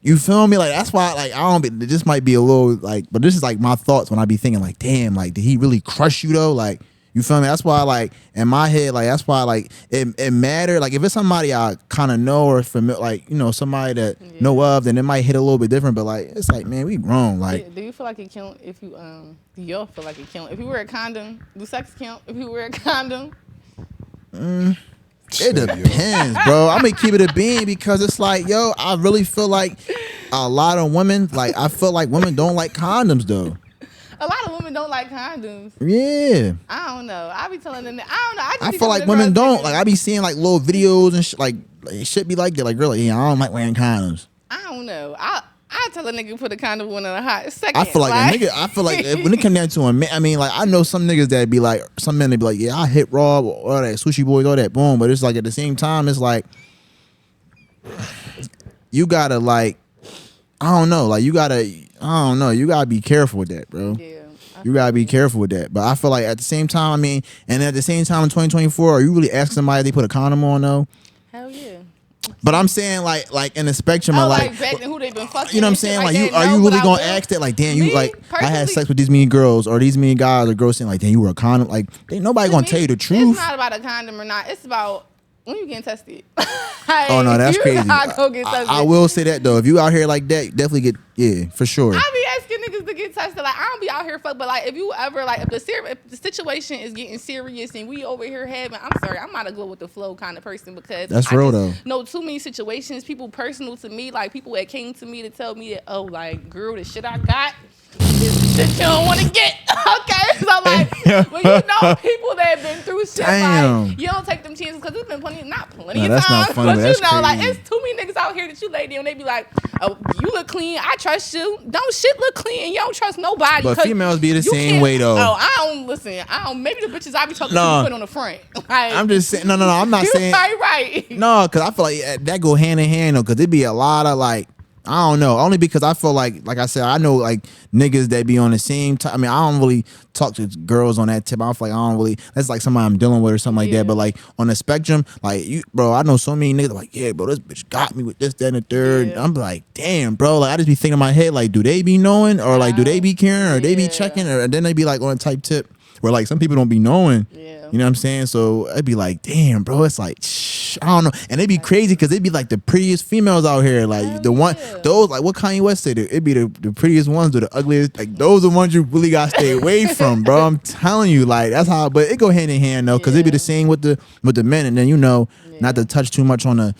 Speaker 2: You feel me? Like that's why like I don't. This might be a little like, but this is like my thoughts when I be thinking like, damn, like did he really crush you though? Like. You feel me? That's why, like, in my head, like, that's why, like, it matter. Like, if it's somebody I kind of know or familiar, like, you know, somebody that know of, then it might hit a little bit different. But like, it's like, man, we grown. Like,
Speaker 3: do you feel like it count if you do y'all feel like it count if you wear a condom? Do sex count if you wear a condom?
Speaker 2: It depends, bro. I'm gonna keep it a bean because it's like, yo, I really feel like a lot of women, like, I feel like women don't like condoms though.
Speaker 3: A lot of women don't like condoms.
Speaker 2: Yeah.
Speaker 3: I don't know. I be telling them that. I don't know.
Speaker 2: I feel like women don't. Like I be seeing like little videos and like shit be like that. Like girl, yeah, I don't like wearing condoms.
Speaker 3: I don't know. I tell a nigga put a condom on in a hot second.
Speaker 2: I feel like a nigga. I feel like when it come down to a man, I mean, like I know some niggas that be like, some men that be like, yeah, I hit raw, all that sushi boys, all that, boom. But it's like at the same time, it's like you gotta like, I don't know, like you gotta be careful with that, bro.
Speaker 3: Yeah.
Speaker 2: You gotta be careful with that. But I feel like at the same time, I mean, and at the same time in 2024, are you really asking somebody if they put a condom on though?
Speaker 3: Hell yeah.
Speaker 2: But I'm saying like in the spectrum of
Speaker 3: like back then who they been fucking.
Speaker 2: You know what I'm saying? Like are you really gonna ask that? Like damn, you like I had sex with these many girls or these many guys or girls saying like damn, you were a condom. Like ain't nobody gonna tell you the truth.
Speaker 3: It's not about a condom or not. It's about when you getting tested.
Speaker 2: Oh no, that's crazy.
Speaker 3: Go get tested.
Speaker 2: I will say that though. If you out here like that, definitely get for sure.
Speaker 3: I be asking niggas to get tested. Like I don't be out here fuck, but like if you ever like if the situation is getting serious and we over here having, I'm sorry, I'm not a go with the flow kind of person because
Speaker 2: that's real though.
Speaker 3: Know too many situations, people personal to me, like people that came to me to tell me that like girl, the shit I got is shit you don't want to get. Okay, so like when you know people that have been through shit, like you don't take them chances because there's been plenty of times.
Speaker 2: That's not funny,
Speaker 3: but
Speaker 2: that's
Speaker 3: you know,
Speaker 2: crazy.
Speaker 3: like it's too many niggas out here that you lay there and they be like, oh, you look clean, I trust you. Don't shit look clean, you don't trust nobody.
Speaker 2: But females be the same way though.
Speaker 3: Oh, I don't listen. I don't. Maybe the bitches I be talking to put on the front. Like,
Speaker 2: I'm just saying. No. I'm not saying.
Speaker 3: Right.
Speaker 2: No, because I feel like that go hand in hand though. Because it be a lot of like I don't know. Only because I feel like I said, I know like niggas that be on the same time. I mean, I don't really talk to girls on that tip. I feel like I don't really. That's like somebody I'm dealing with or something like that. But like on the spectrum, like you, bro, I know so many niggas like, yeah, bro, this bitch got me with this, that, and the third.
Speaker 3: Yeah.
Speaker 2: I'm like, damn, bro. Like I just be thinking in my head, like, do they be knowing or like do they be caring or they be checking or then they be like on a type tip where like some people don't be knowing.
Speaker 3: Yeah.
Speaker 2: You know what I'm saying? So I'd be like, damn, bro. It's like, shh, I don't know. And it'd be crazy because it'd be like the prettiest females out here. Like those, like what Kanye West said, it'd be the prettiest ones or the ugliest. Like those are the ones you really got to stay away from, bro. I'm telling you, like that's how, but it go hand in hand though. Cause it'd be the same with the men. And then, not to touch too much on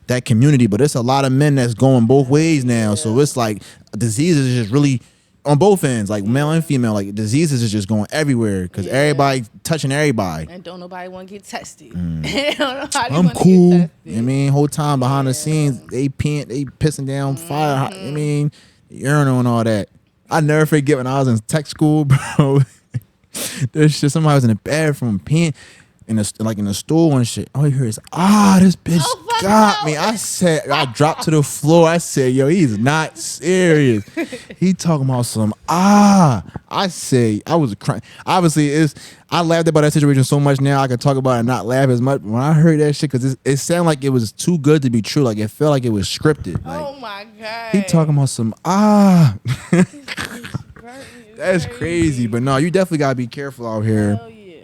Speaker 2: that community, but it's a lot of men that's going both ways now. So it's like diseases is just really on both ends, like male and female, like diseases is just going everywhere because everybody touching everybody.
Speaker 3: And don't nobody want to get tested.
Speaker 2: I'm cool. I mean, whole time behind the scenes, they pissing down fire. I mean, urinal and all that. I never forget when I was in tech school, bro. There's just somebody was in the bathroom peeing in the stool and shit. All you hear is, this bitch got me. I dropped to the floor. I said, yo, he's not serious. He talking about some I say I was crying. Obviously, I laughed about that situation so much now I can talk about it and not laugh as much. When I heard that shit, because it sounded like it was too good to be true. Like it felt like it was scripted. Like,
Speaker 3: oh my God.
Speaker 2: He talking about some That's crazy. But no, you definitely gotta be careful out here.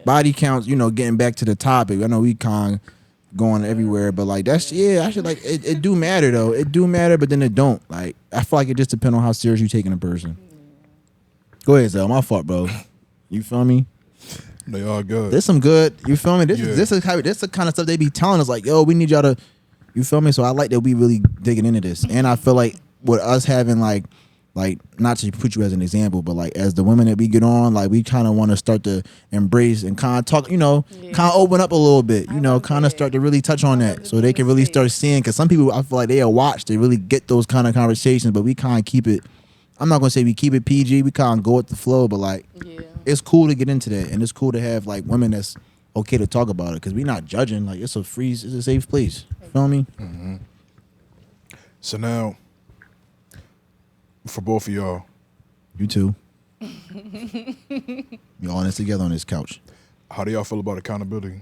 Speaker 2: Body counts, getting back to the topic. I know we going everywhere, but like that's I should like it do matter though. It do matter, but then it don't. Like I feel like it just depends on how serious you taking a person. Go ahead, Zell. My fault, bro. You feel me?
Speaker 1: They all good.
Speaker 2: There's some good. You feel me? This is the kind of stuff they be telling us. Like, yo, we need y'all to. You feel me? So I like that we really digging into this, and I feel like with us having like not to put you as an example, but like as the women that we get on, like we kind of want to start to embrace and kind of talk, kind of open up a little bit, kind of start to really touch on that so they can really start seeing. Because some people, I feel like they watch, they really get those kind of conversations, but we kind of keep it. I'm not gonna say we keep it PG, we kind of go with the flow, but like it's cool to get into that, and it's cool to have like women that's okay to talk about it because we're not judging. Like it's a safe place. Feel me?
Speaker 1: Mm-hmm. So now, for both of y'all,
Speaker 2: you two, we all in this together on this couch.
Speaker 1: How do y'all feel about accountability?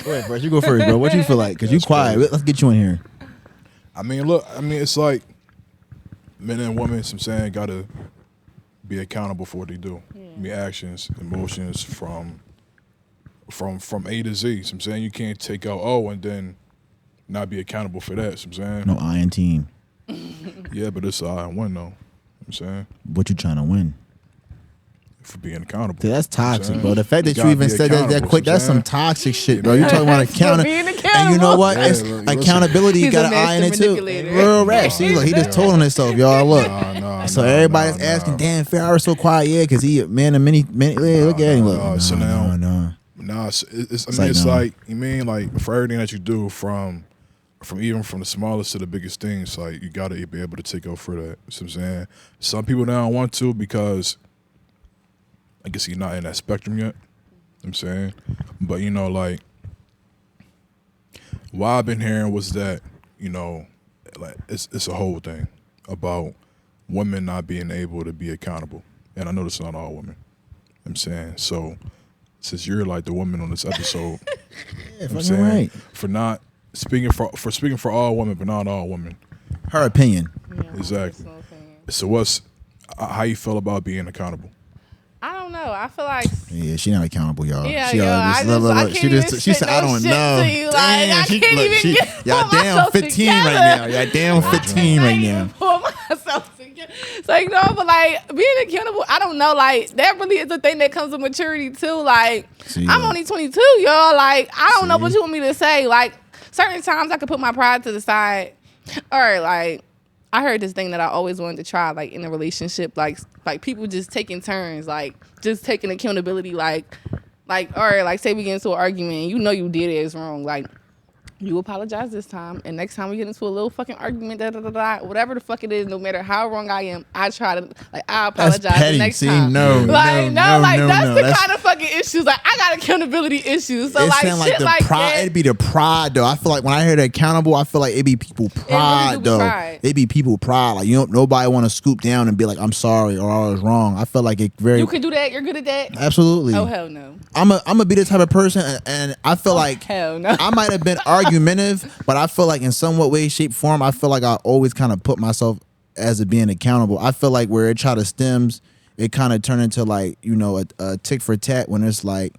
Speaker 2: Go ahead, bro. You go first, bro. What you feel like? Because you quiet. Let's get you in here.
Speaker 1: I mean, look. I mean, it's like men and women. I'm saying gotta be accountable for what they do. Be actions, emotions from A to Z. I'm saying you can't take out O and then not be accountable for that. I'm saying
Speaker 2: no I in team.
Speaker 1: Yeah, but it's I and one though. I'm saying
Speaker 2: what you trying to win?
Speaker 1: For being accountable.
Speaker 2: Dude, that's toxic, bro. The fact that you even said that quick, that's some toxic shit, bro. You talking about accountability. And you know what? It's accountability. You got an eye in it too. Real rap. See, look, he just told on himself, y'all. Look. So everybody's asking, damn, Farrah's so quiet. Yeah, because he man of many. Look at him. Look.
Speaker 1: So now, it's like you mean like for everything that you do from even from the smallest to the biggest things, like you gotta be able to take up for that. You know what I'm saying? Some people now don't want to because I guess you're not in that spectrum yet. You know what I'm saying? But like what I've been hearing was that, like it's a whole thing about women not being able to be accountable. And I know this is not all women. You know what I'm saying? So since you're like the woman on this episode,
Speaker 2: yeah, I'm saying, right.
Speaker 1: For not speaking for all women, but not all women.
Speaker 2: Her opinion.
Speaker 3: Yeah,
Speaker 1: exactly. So how you feel about being accountable?
Speaker 3: I don't know. I feel like
Speaker 2: she not accountable, y'all.
Speaker 3: Yeah,
Speaker 2: She said I don't know.
Speaker 3: Damn, I can't even
Speaker 2: y'all damn 15 right now. Y'all damn 15 right now.
Speaker 3: Pull myself together. It's like no, but like being accountable, I don't know. Like that really is a thing that comes with maturity too. Like I'm only 22, y'all. Like I don't know what you want me to say. Like certain times I could put my pride to the side, or like. I heard this thing that I always wanted to try, like in a relationship, like people just taking turns, like just taking accountability, like, or like say we get into an argument, and you know you did it, it's wrong, like You apologize this time, and next time we get into a little fucking argument, whatever the fuck it is, no matter how wrong I am, I try to I apologize
Speaker 2: That's petty.
Speaker 3: the next
Speaker 2: See,
Speaker 3: time.
Speaker 2: no,
Speaker 3: like
Speaker 2: no,
Speaker 3: like
Speaker 2: no,
Speaker 3: that's
Speaker 2: no.
Speaker 3: the
Speaker 2: That's-
Speaker 3: kind of fucking issues. Like I got accountability issues, so
Speaker 2: It
Speaker 3: like
Speaker 2: sound
Speaker 3: shit
Speaker 2: the
Speaker 3: like
Speaker 2: pride.
Speaker 3: that.
Speaker 2: It'd be the pride though. I feel like when I hear the accountable, I feel like it be people pride
Speaker 3: do be
Speaker 2: though.
Speaker 3: pride.
Speaker 2: It be people pride. Like nobody want to scoop down and be like, I'm sorry or I was wrong. I feel like it very.
Speaker 3: You can do that. You're good at that.
Speaker 2: Absolutely.
Speaker 3: Oh hell no.
Speaker 2: I'm a be the type of person, and I feel like
Speaker 3: hell no.
Speaker 2: I might have been argumentative, but I feel like in somewhat way, shape, form, I feel like I always kind of put myself as a being accountable. I feel like where it try to stems, it kind of turn into like a tick for tat when it's like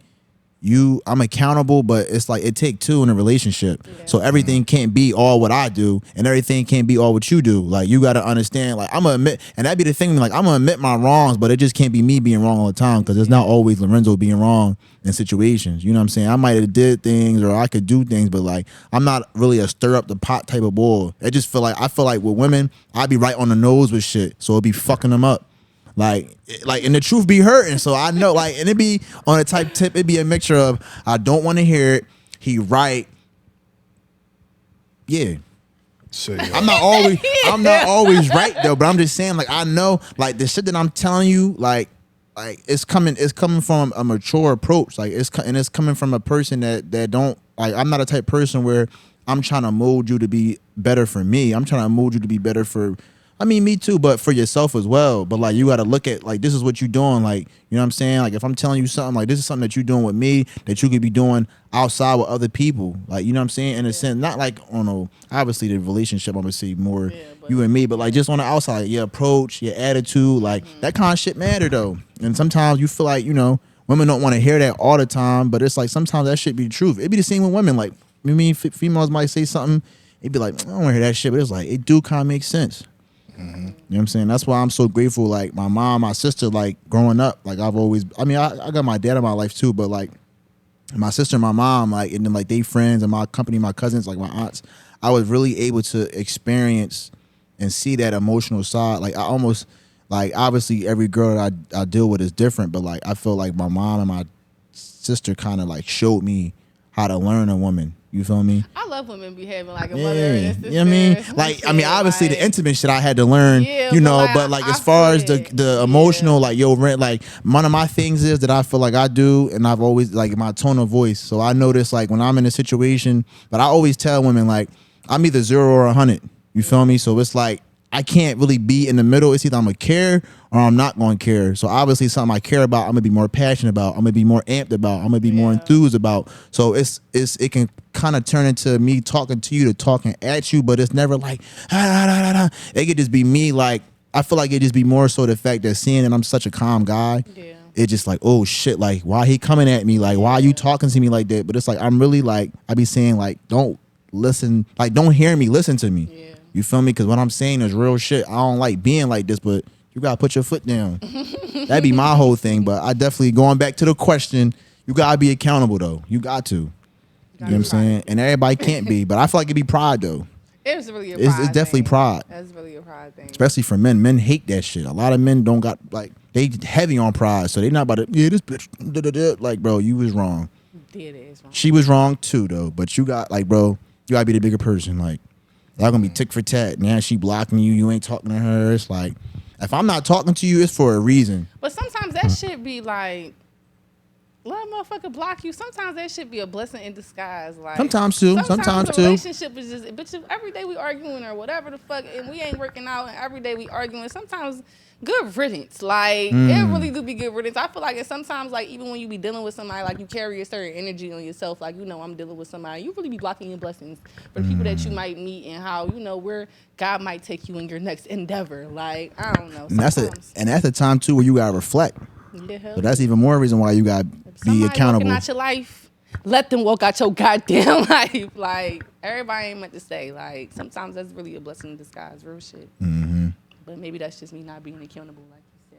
Speaker 2: I'm accountable, but it's like it take two in a relationship.
Speaker 3: Yeah.
Speaker 2: So everything can't be all what I do, and everything can't be all what you do. Like you got to understand. Like I'm gonna admit, and that'd be the thing. Like I'm gonna admit my wrongs, but it just can't be me being wrong all the time because it's not always Lorenzo being wrong in situations. You know what I'm saying? I might have did things or I could do things, but like I'm not really a stir up the pot type of boy. I feel like with women, I'd be right on the nose with shit, so it'd be fucking them up. Like, and the truth be hurting. So I know, like, and it be on a type tip. It'd be a mixture of I don't want to hear it. He right. Yeah.
Speaker 1: Say
Speaker 2: I'm not always right though. But I'm just saying, like, I know, like, the shit that I'm telling you, like it's coming from a mature approach. Like, it's coming from a person that don't like. I'm not a type person where I'm trying to mold you to be better for me. I'm trying to mold you to be better for. I mean, me too, but for yourself as well. But like, you got to look at like, this is what you're doing. Like, you know what I'm saying? Like, if I'm telling you something, like this is something that you're doing with me that you could be doing outside with other people. Like, you know what I'm saying? In a sense, not like on obviously the relationship, I'm gonna say more you and me, but like just on the outside, like, your approach, your attitude, like that kind of shit matter though. And sometimes you feel like, women don't want to hear that all the time, but it's like sometimes that shit be the truth. It be the same with women. Like, I mean, females might say something, it'd be like, I don't want to hear that shit, but it's like, it do kind of make sense. You know what I'm saying? That's why I'm so grateful. Like my mom, my sister, like growing up, like I got my dad in my life too, but like my sister and my mom, like, and then like they friends and my company, my cousins, like my aunts, I was really able to experience and see that emotional side. Like I almost, like obviously every girl that I deal with is different, but like I feel like my mom and my sister kind of like showed me how to learn a woman. You feel me?
Speaker 3: I love women behaving like a mother and sister.
Speaker 2: You know what I mean? Like, I mean, obviously the intimate shit I had to learn, but like as far as the emotional, like, like one of my things is that I feel like I do, and I've always, like, my tone of voice. So I notice, like, when I'm in a situation, but I always tell women, like, I'm either 0 or 100. You feel me? So it's like, I can't really be in the middle. It's either I'm going to care or I'm not going to care. So obviously something I care about, I'm going to be more passionate about. I'm going to be more amped about. I'm going to be more enthused about. So it can kind of turn into me talking to you to talking at you, but it's never like, It could just be me, like, I feel like it just be more so the fact that seeing that I'm such a calm guy. Yeah. It's just like, oh shit, like, why he coming at me? Like, why are you talking to me like that? But it's like, I'm really like, I be saying like, don't listen, like, don't hear me, listen to me. Yeah. You feel me? Because what I'm saying is real shit. I don't like being like this, but you gotta put your foot down. That'd be my whole thing. But I definitely, going back to the question, you gotta be accountable though. You got to. You know what I'm saying? And everybody can't be, but I feel like it'd be pride though.
Speaker 3: It's really a pride.
Speaker 2: It's definitely pride.
Speaker 3: That's really a pride thing.
Speaker 2: Especially for men. Men hate that shit. A lot of men don't got, like, they heavy on pride, so they not about to, this bitch, like, bro, you was wrong. She was wrong too though, but you got, like, bro, you gotta be the bigger person. Like, y'all gonna be tick for tat. Now she blocking you. You ain't talking to her. It's like, if I'm not talking to you, it's for a reason.
Speaker 3: But sometimes that shit be like, let a motherfucker block you. Sometimes that shit be a blessing in disguise. Like
Speaker 2: sometimes too. Sometimes
Speaker 3: the relationship is just, bitch, if every day we arguing or whatever the fuck, and we ain't working out, and every day we arguing. Sometimes good riddance. Like, it really do be good riddance. I feel like it's sometimes, like, even when you be dealing with somebody, like, you carry a certain energy on yourself. Like, I'm dealing with somebody. You really be blocking your blessings for the people that you might meet and how, where God might take you in your next endeavor. Like, I don't know.
Speaker 2: And that's the time, too, where you got to reflect.
Speaker 3: Yeah,
Speaker 2: so that's even more reason why you got to be accountable.
Speaker 3: Walking out your life, let them walk out your goddamn life. Like, everybody ain't meant to stay. Like, sometimes that's really a blessing in disguise. Real shit. Mm-hmm. But maybe that's just me not being accountable, like you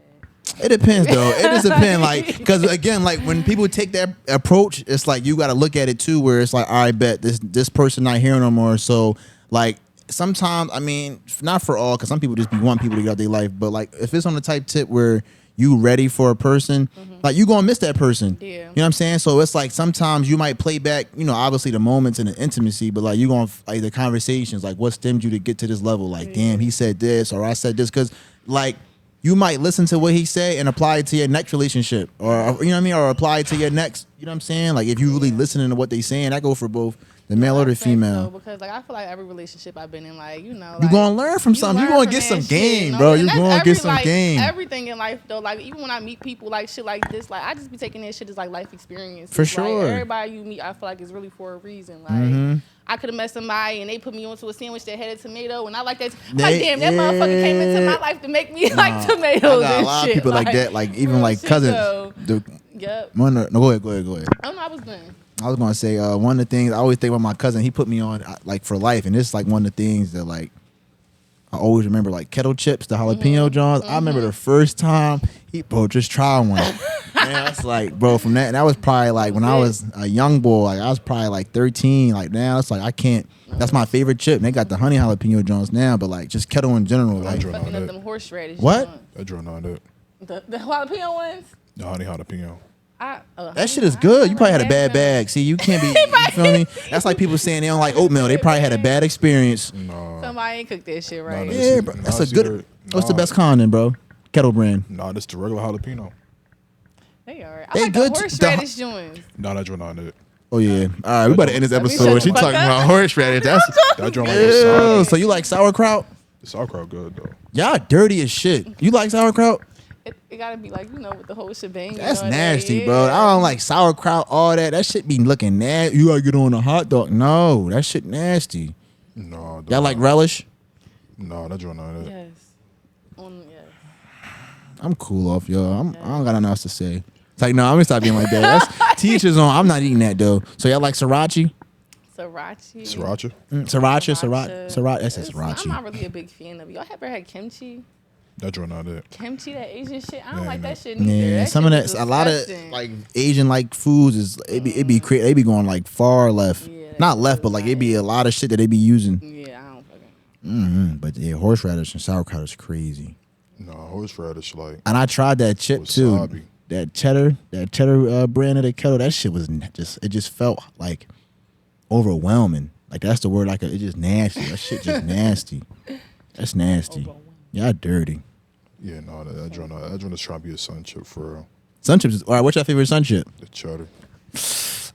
Speaker 3: said.
Speaker 2: It depends, though. It just depends, like, because again, like, when people take that approach, it's like you got to look at it too, where it's like, all right, bet this person not here no more. So, like, sometimes, I mean, not for all, because some people just be wanting people to get out their life, but like, if it's on the type tip where you ready for a person, like you gonna miss that person.
Speaker 3: Yeah.
Speaker 2: You know what I'm saying? So it's like sometimes you might play back, obviously the moments and the intimacy, but like you gonna like the conversations, like what stemmed you to get to this level. Like, damn, he said this or I said this, because like you might listen to what he said and apply it to your next relationship, or you know what I mean, or apply it to your next. You know what I'm saying? Like if you really listening to what they saying, that go for both the male or the female.
Speaker 3: So, because like I feel like every relationship I've been in, like
Speaker 2: you
Speaker 3: like,
Speaker 2: gonna learn from something. You gonna get some game, bro. You gonna get some game.
Speaker 3: Everything in life though, like even when I meet people like shit like this, like I just be taking that shit as like life experience.
Speaker 2: For sure.
Speaker 3: Like, everybody you meet, I feel like is really for a reason. Like I could have met somebody and they put me onto a sandwich that had a tomato, and I like that. I'm like, damn, that motherfucker came into my life to make me like tomatoes.
Speaker 2: I got a lot of people like that, like even like cousins.
Speaker 3: Yep.
Speaker 2: No, go ahead.
Speaker 3: Oh no, I was done.
Speaker 2: I was gonna say one of the things I always think about my cousin. He put me on like for life, and it's like one of the things that like I always remember, like kettle chips, the jalapeno Johns. I remember the first time just try one. Man, that's like, bro, from that was probably like when I was a young boy. Like I was probably like 13. Like now it's like I can't. That's my favorite chip. And they got the honey jalapeno Johns now, but like just kettle in general. Like
Speaker 3: fucking up them horseradish.
Speaker 2: What?
Speaker 1: I draw on that.
Speaker 3: The jalapeno ones.
Speaker 1: The honey jalapeno.
Speaker 2: That shit is good. You probably had a bad bag. See, you can't be. You feel me? That's like people saying they don't like oatmeal. They probably had a bad experience.
Speaker 1: No.
Speaker 3: Somebody ain't cooked that shit right.
Speaker 2: Yeah, bro. That's a good. What's the best condiment, bro? Kettle brand.
Speaker 1: Nah, that's the regular jalapeno.
Speaker 3: They are.
Speaker 2: They
Speaker 3: I like
Speaker 2: good.
Speaker 3: the horseradish joints.
Speaker 1: Nah, that draw on it.
Speaker 2: Oh yeah. All right, we about to end this
Speaker 3: Let me
Speaker 2: episode.
Speaker 3: shut
Speaker 2: She
Speaker 3: the fuck
Speaker 2: talking
Speaker 3: up.
Speaker 2: about horseradish. That's.
Speaker 1: That draw on
Speaker 2: Ew,
Speaker 1: it.
Speaker 2: so you like sauerkraut?
Speaker 1: The sauerkraut good though.
Speaker 2: Y'all dirty as shit. You like sauerkraut?
Speaker 3: It gotta be like with the whole shebang.
Speaker 2: That's
Speaker 3: you know,
Speaker 2: nasty,
Speaker 3: yeah.
Speaker 2: bro. I don't like sauerkraut. All that. That shit be looking nasty. You gotta get on a hot dog. No, that shit nasty.
Speaker 1: No.
Speaker 2: Y'all like relish?
Speaker 1: No, that draw on it.
Speaker 3: Yes. Yes.
Speaker 2: I'm cool off, y'all. I don't got nothing else to say. It's like, no, I'm gonna stop being like that. That's teachers on. I'm not eating that though. So y'all like sriracha?
Speaker 3: Sriracha.
Speaker 1: Sriracha?
Speaker 2: Sriracha. That's
Speaker 3: I'm
Speaker 2: sriracha.
Speaker 3: not really a big fan of it. Y'all ever had kimchi?
Speaker 1: That draw on it.
Speaker 3: Kimchi, that Asian shit. I don't
Speaker 1: Yeah,
Speaker 3: like
Speaker 1: no.
Speaker 3: that shit neither.
Speaker 2: Yeah,
Speaker 3: That
Speaker 2: some of
Speaker 3: shit
Speaker 2: that,
Speaker 3: is
Speaker 2: a lot of
Speaker 3: disgusting.
Speaker 2: like Asian like foods is it be crazy. They be going like far left,
Speaker 3: Yeah,
Speaker 2: not left, but like it be a lot of shit that they be using.
Speaker 3: Yeah, I don't fucking.
Speaker 2: But yeah, horseradish and sauerkraut is crazy.
Speaker 1: No, horseradish like
Speaker 2: And I tried that chip too.
Speaker 1: wasabi.
Speaker 2: That cheddar brand of the kettle. That shit was it just felt like overwhelming. Like that's the word. Like it's just nasty. That shit just nasty. That's nasty. Y'all dirty.
Speaker 1: Yeah, no, that draw on that draw is trying to be a sun chip for real.
Speaker 2: Sun chips. All right, what's your favorite sun chip?
Speaker 1: The cheddar.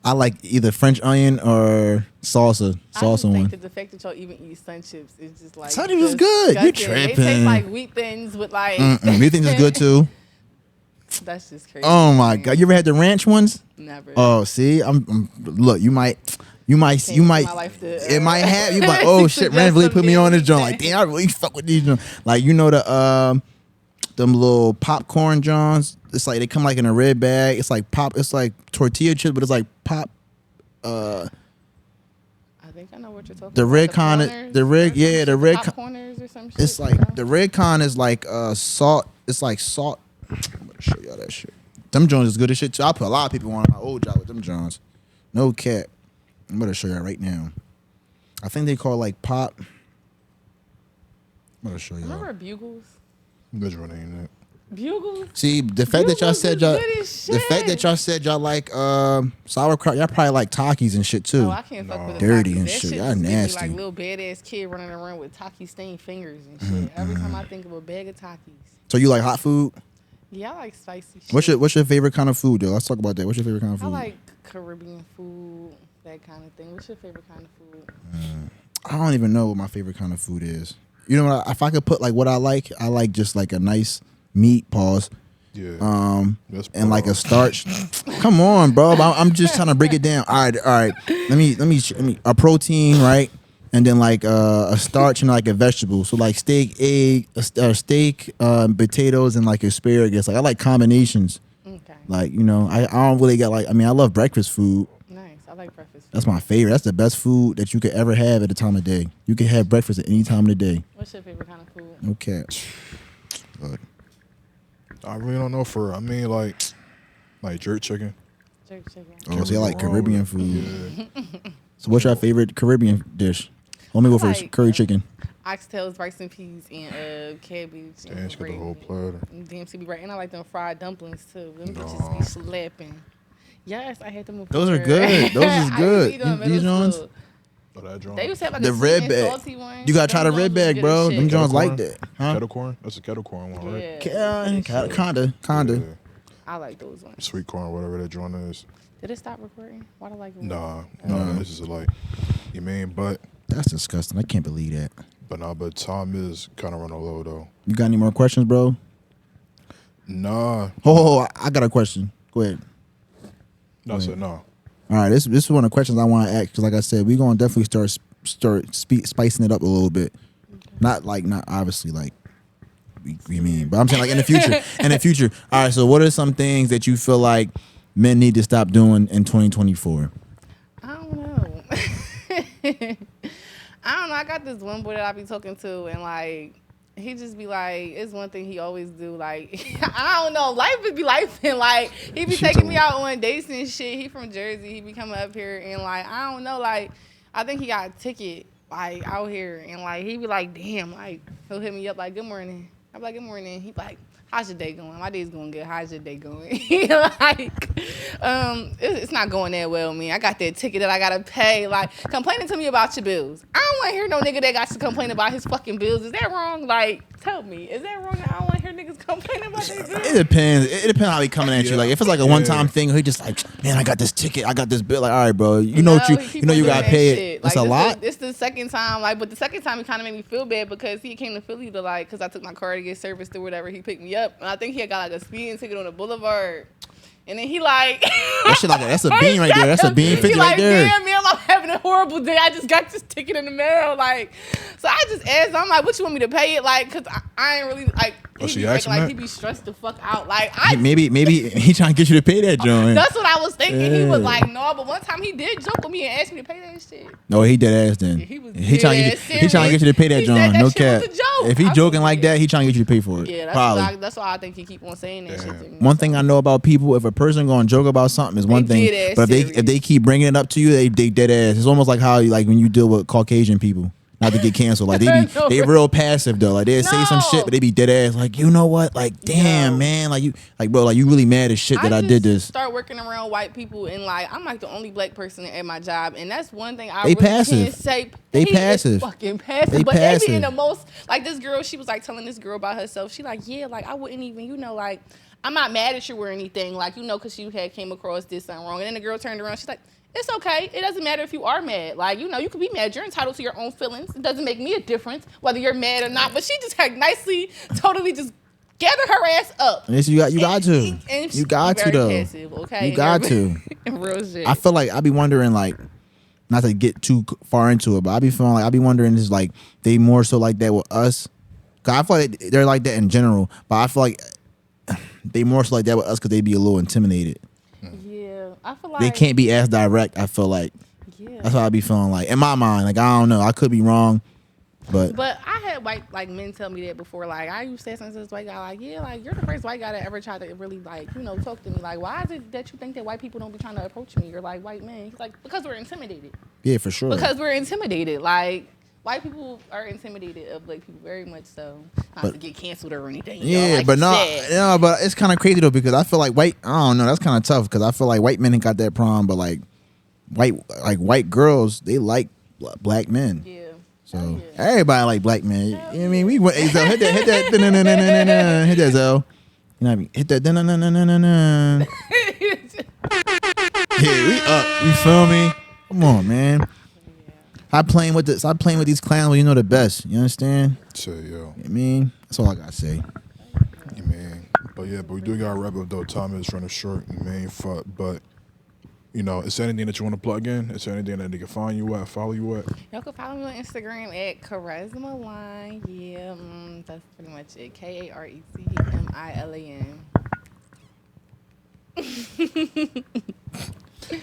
Speaker 2: I like either French onion or salsa.
Speaker 3: I just
Speaker 2: Salsa
Speaker 3: think
Speaker 2: one.
Speaker 3: that the fact that y'all even eat sun chips is just like
Speaker 2: Sun chips is good. You
Speaker 3: disgusting. They
Speaker 2: tripping.
Speaker 3: taste like wheat thins with like.
Speaker 2: You think it's good too?
Speaker 3: That's just crazy.
Speaker 2: Oh my god! You ever had the ranch ones?
Speaker 3: Never.
Speaker 2: Oh, see, I'm look. You might.
Speaker 3: Changed my life to,
Speaker 2: It might have. You might. Oh shit!
Speaker 3: suggest
Speaker 2: Ranch really put me on this joint.
Speaker 3: something.
Speaker 2: Like, damn, I really fuck with these joints. Like, them little popcorn Johns. It's like they come like in a red bag. It's like It's like tortilla chips, but it's like pop.
Speaker 3: I think I know what you're talking
Speaker 2: The
Speaker 3: about.
Speaker 2: red con.
Speaker 3: corners
Speaker 2: The red.
Speaker 3: or
Speaker 2: Yeah,
Speaker 3: some
Speaker 2: the
Speaker 3: shit,
Speaker 2: red.
Speaker 3: corners or some shit.
Speaker 2: It's like the red con is like salt. It's like salt. I'm gonna show y'all that shit. Them Jones is good as shit too. I put a lot of people on my old job with them Jones. No cap. I'm gonna show y'all right now. I think they call like pop. I'm gonna show y'all.
Speaker 3: Remember Bugles?
Speaker 1: That draw ain't it.
Speaker 3: Bugles?
Speaker 2: See, the fact that y'all
Speaker 3: Bugles
Speaker 2: said
Speaker 3: is
Speaker 2: y'all,
Speaker 3: good as
Speaker 2: the fact
Speaker 3: shit.
Speaker 2: that y'all said y'all like sauerkraut, y'all probably like Takis and shit too.
Speaker 3: Oh, I can't fuck with the
Speaker 2: Dirty
Speaker 3: Takis.
Speaker 2: and
Speaker 3: That
Speaker 2: shit.
Speaker 3: shit
Speaker 2: Y'all
Speaker 3: just give me
Speaker 2: nasty.
Speaker 3: like little badass kid running around with Taki stained fingers and shit. Every time I think of a bag of Takis.
Speaker 2: So you like hot food?
Speaker 3: Yeah, I like spicy shit.
Speaker 2: What's your favorite kind of food though? Let's talk about that. What's your favorite kind of food?
Speaker 3: I like Caribbean food, that kind of thing. What's your favorite kind of food?
Speaker 2: I don't even know what my favorite kind of food is. You know what? If I could put like what I like just like a nice meat, pause,
Speaker 1: Yeah. That's
Speaker 2: and like a
Speaker 1: pause.
Speaker 2: starch. Come on, bro. I'm just trying to break it down. All right. Let me a protein, right? And then like a starch and like a vegetable. So like steak, egg, steak, potatoes, and like asparagus. Like I like combinations.
Speaker 3: Okay.
Speaker 2: Like I don't really got like. I mean, I love breakfast food.
Speaker 3: Nice. I like breakfast food.
Speaker 2: That's my favorite. That's the best food that you could ever have at a time of day. You can have breakfast at any time of the day.
Speaker 3: What's your favorite kind of food?
Speaker 2: Okay. Good.
Speaker 1: I really don't know for. I mean, like jerk chicken.
Speaker 3: Jerk chicken.
Speaker 2: Oh,
Speaker 1: Can't
Speaker 2: see, I
Speaker 1: go
Speaker 2: like
Speaker 1: wrong
Speaker 2: Caribbean
Speaker 1: with
Speaker 2: food.
Speaker 1: it. Yeah.
Speaker 2: So what's your favorite Caribbean dish? Let me go
Speaker 3: I
Speaker 2: first.
Speaker 3: like-
Speaker 2: Curry chicken.
Speaker 3: oxtails, rice and peas, and cabbage.
Speaker 1: Damn,
Speaker 3: and
Speaker 1: she got the
Speaker 3: gravy.
Speaker 1: whole platter.
Speaker 3: Damn, she be right. And I like them fried dumplings too. Them
Speaker 1: No.
Speaker 3: bitches be slapping. Yes, I had them before.
Speaker 2: Those are good. Those is
Speaker 3: I used to
Speaker 2: good.
Speaker 3: eat them in
Speaker 2: These
Speaker 3: middle
Speaker 2: ones?
Speaker 3: school.
Speaker 1: Oh, that joint.
Speaker 3: They used to have like
Speaker 2: The
Speaker 3: a
Speaker 2: red
Speaker 3: sweet and
Speaker 2: bag.
Speaker 3: salty one.
Speaker 2: You gotta try the
Speaker 3: Them
Speaker 2: red
Speaker 3: joints was
Speaker 2: bag,
Speaker 3: good
Speaker 2: bro.
Speaker 3: as
Speaker 2: Them
Speaker 3: shit.
Speaker 2: joints
Speaker 1: Kettle
Speaker 2: like
Speaker 1: corn?
Speaker 2: that. Huh?
Speaker 1: Kettle corn? That's a kettle corn one, right?
Speaker 3: Yeah,
Speaker 2: Kinda.
Speaker 1: Yeah.
Speaker 3: I like those ones.
Speaker 1: Sweet corn, whatever that joint is.
Speaker 3: Did it stop recording? Why do I like?
Speaker 1: Nah, this is like, you mean, but
Speaker 2: That's disgusting. I can't believe that.
Speaker 1: but time is kind of running low though.
Speaker 2: You got any more questions, bro?
Speaker 1: Nah,
Speaker 2: Oh, I got a question. Go ahead.
Speaker 1: no, I said no.
Speaker 2: All right, this is one of the questions I want to ask because, like I said, we're gonna definitely start spicing it up a little bit. Not obviously like we mean, but I'm saying like in the future. In the future. All right. So, what are some things that you feel like men need to stop doing in 2024?
Speaker 3: I don't know. I don't know. I got this one boy that I be talking to, and like he just be like, it's one thing he always do. Like I don't know, life would be life, and like he be taking me out on dates and shit. He from Jersey. He be coming up here, and like I don't know, like I think he got a ticket like out here, and like he be like, damn, like he'll hit me up like, good morning. I'm like, good morning. He like, how's your day going? My day's going good. How's your day going? Like, it's not going that well, man. I got that ticket that I gotta pay. Like, complaining to me about your bills. I don't want to hear no nigga that got to complain about his fucking bills. Is that wrong? Like, tell me, is that wrong? I don't want to hear niggas complaining about their bills.
Speaker 2: It depends. It depends how he coming at you. Like if it's like a one time thing, he just like, man, I got this ticket, I got this bill. Like, all right, bro, you know what you gotta pay it. That's
Speaker 3: like,
Speaker 2: a lot.
Speaker 3: It's the second time, like, but the second time he kind of made me feel bad because he came to Philly to like, cause I took my car to get serviced or whatever. He picked me up, and I think he had got like a speeding ticket on the boulevard. And then he like
Speaker 2: that shit like that's a bean right there. That's a bean 50
Speaker 3: he
Speaker 2: right
Speaker 3: like,
Speaker 2: there.
Speaker 3: damn, man, I'm having a horrible day. I just got this ticket in the mail. Like, so I just asked him, I'm like, what you want me to pay it? Like, cause I ain't really like.
Speaker 1: Oh, she
Speaker 3: be
Speaker 1: asked him
Speaker 3: like
Speaker 1: that?
Speaker 3: he be stressed the fuck out. Like
Speaker 2: Maybe he trying to get you to pay that joint.
Speaker 3: that's what I was thinking. He was
Speaker 2: Yeah.
Speaker 3: like, no, but one time he did joke with me and asked me to pay that shit.
Speaker 2: No, he dead ass then.
Speaker 3: Yeah, he was
Speaker 2: he trying to
Speaker 3: dead
Speaker 2: get he trying to get you to pay that
Speaker 3: He said
Speaker 2: joint.
Speaker 3: that
Speaker 2: No
Speaker 3: shit
Speaker 2: cap.
Speaker 3: was a joke.
Speaker 2: If he
Speaker 3: I
Speaker 2: joking
Speaker 3: was
Speaker 2: like that, he trying to get you to pay for it.
Speaker 3: Yeah,
Speaker 2: Probably.
Speaker 3: that's why I think he keep on saying that shit to me.
Speaker 2: One thing I know about people, if a person gonna joke about something is one
Speaker 3: They
Speaker 2: thing,
Speaker 3: dead ass
Speaker 2: but if
Speaker 3: serious.
Speaker 2: they keep bringing it up to you, they dead ass. It's almost like how like when you deal with Caucasian people, not to get canceled. Like
Speaker 3: No.
Speaker 2: they real passive though. Like they say some shit,
Speaker 3: No.
Speaker 2: but they be dead ass. Like you know what? Like damn
Speaker 3: Yo.
Speaker 2: man, like bro, like you really mad as shit that I did this.
Speaker 3: Start working around white people and like I'm like the only black person at my job, and that's one thing I
Speaker 2: They
Speaker 3: really
Speaker 2: passive.
Speaker 3: can't say.
Speaker 2: They
Speaker 3: He
Speaker 2: passive.
Speaker 3: is fucking passive,
Speaker 2: They
Speaker 3: but they be
Speaker 2: passive.
Speaker 3: in the most like this girl. She was like telling this girl about herself. She like, yeah, like I wouldn't even, like I'm not mad at you or anything, like because you had came across this something wrong, and then the girl turned around. She's like, it's okay. It doesn't matter if you are mad. Like, you can be mad. You're entitled to your own feelings. It doesn't make me a difference whether you're mad or not. But she just had nicely, totally just gathered her ass up.
Speaker 2: And you got to.
Speaker 3: And
Speaker 2: You got to
Speaker 3: very
Speaker 2: though.
Speaker 3: passive, okay?
Speaker 2: You got to.
Speaker 3: Real shit.
Speaker 2: I feel like I be wondering like, not to get too far into it, but I be feeling like I be wondering is like they more so like that with us. Cause I feel like they're like that in general, but I feel like they more so like that with us because they be a little intimidated.
Speaker 3: Yeah, I feel like
Speaker 2: They can't be as direct. I feel like
Speaker 3: Yeah.
Speaker 2: that's what I be feeling like in my mind. Like I don't know, I could be wrong, but
Speaker 3: But I had white men tell me that before. Like I used to say something to this white guy, like, yeah, like you're the first white guy that ever tried to really like, talk to me. Like, why is it that you think that white people don't be trying to approach me? You're like white men. He's like, because we're intimidated.
Speaker 2: yeah, for sure.
Speaker 3: Because we're intimidated. Like white people are intimidated of black people very much so. Not to get canceled or anything.
Speaker 2: Yeah,
Speaker 3: like
Speaker 2: but
Speaker 3: you said.
Speaker 2: no, but it's kind of crazy though because I feel like I don't know, that's kind of tough because I feel like white men ain't got that problem, but like white girls, they like black men.
Speaker 3: Yeah.
Speaker 2: So
Speaker 3: Oh, yeah.
Speaker 2: everybody like black men. You know what I mean? We went, hey, Zell, hit that, hit that, Zell. You know what I mean? Hit that, yeah, we up. You feel me? Come on, man. Stop playing with these clowns when you know the best. You understand?
Speaker 1: Say, yo.
Speaker 2: You know what I mean? That's all I gotta say.
Speaker 1: You mean? But we do gotta wrap up though. Time is running short. You mean? But is there anything that you want to plug in? Is there anything that they can find you at, follow you at?
Speaker 3: Y'all can follow me on Instagram at Karez Milan. Yeah, that's pretty much it. KAREZMILAN.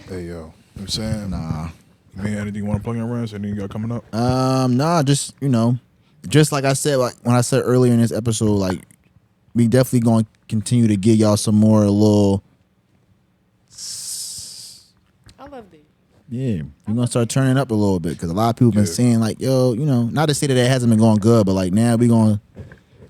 Speaker 1: Hey, yo. I'm saying,
Speaker 2: Nah.
Speaker 1: you mean anything you want to plug in, Rance? Anything you got coming up?
Speaker 2: Nah, just just like I said, like when I said earlier in this episode, like we definitely gonna continue to give y'all some more little
Speaker 3: I loved it.
Speaker 2: Yeah, we're gonna start turning up a little bit because a lot of people been
Speaker 1: Yeah.
Speaker 2: saying like, yo, not to say that it hasn't been going good, but like now we going